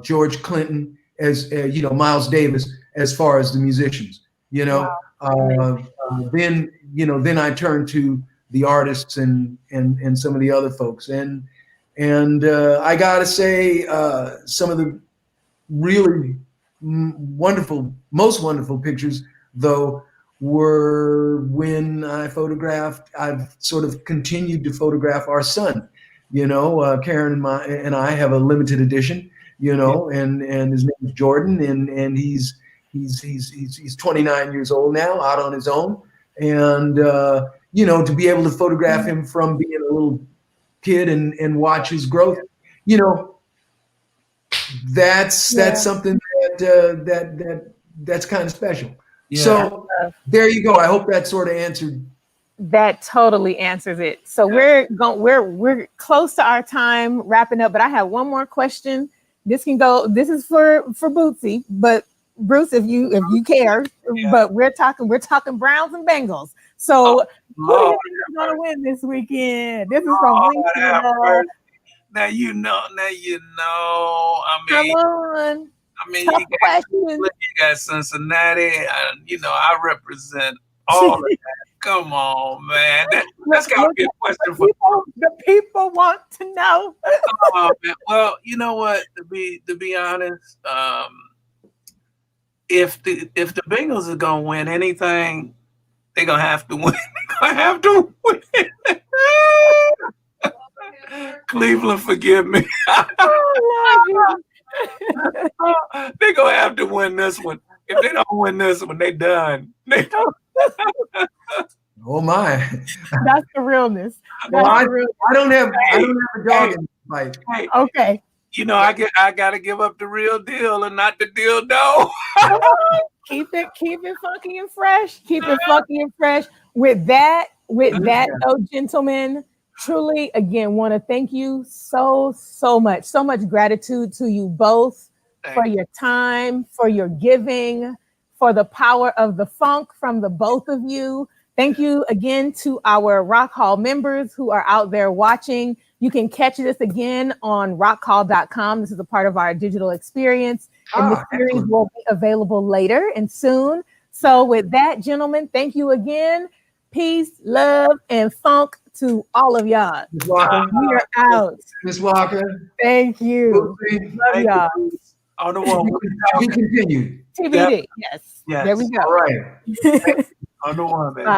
George Clinton, as Miles Davis, as far as the musicians. Wow. Then I turn to the artists and some of the other folks, and I gotta say, some of the really most wonderful pictures, though, were when I've sort of continued to photograph our son. Karen and I have a limited edition, and his name is Jordan, and he's 29 years old now, out on his own, and to be able to photograph him from being a little kid and watch his growth, that's something that's kind of special. Yeah. So there you go. I hope that sort of answered. That totally answers it. So we're close to our time wrapping up, but I have one more question. This is for Bootsy, but Bruce, if you care, Yeah. but we're talking Browns and Bengals. So who do you think is going to win this weekend? This is from Winston. Now you know. I Come mean, on. you got Cincinnati. I represent all of that. Come on, man. That's got to be a question for the people want to know. Oh, man. Well, you know what? To be honest, if the Bengals are gonna win anything, they're gonna have to win. They're gonna have to win. Cleveland, forgive me. They're gonna have to win this one. If they don't win this one, they done. Oh my! That's the realness. I don't have a dog in the fight. Hey, okay. I gotta give up the real deal and not the dildo. Keep it funky and fresh. Keep it funky and fresh. With that, oh gentlemen, truly again want to thank you so much. So much gratitude to you both for your time, for your giving, for the power of the funk from the both of you. Thank you again to our Rock Hall members who are out there watching. You can catch this again on rockhall.com. This is a part of our digital experience. And the series will be available later and soon. So with that, gentlemen, thank you again. Peace, love, and funk to all of y'all. Ms. Walker. We are out. Ms. Walker. Thank you. Love y'all. On the one. We continue. TBD. Yes. There we go. All right. On the one, man. Bye.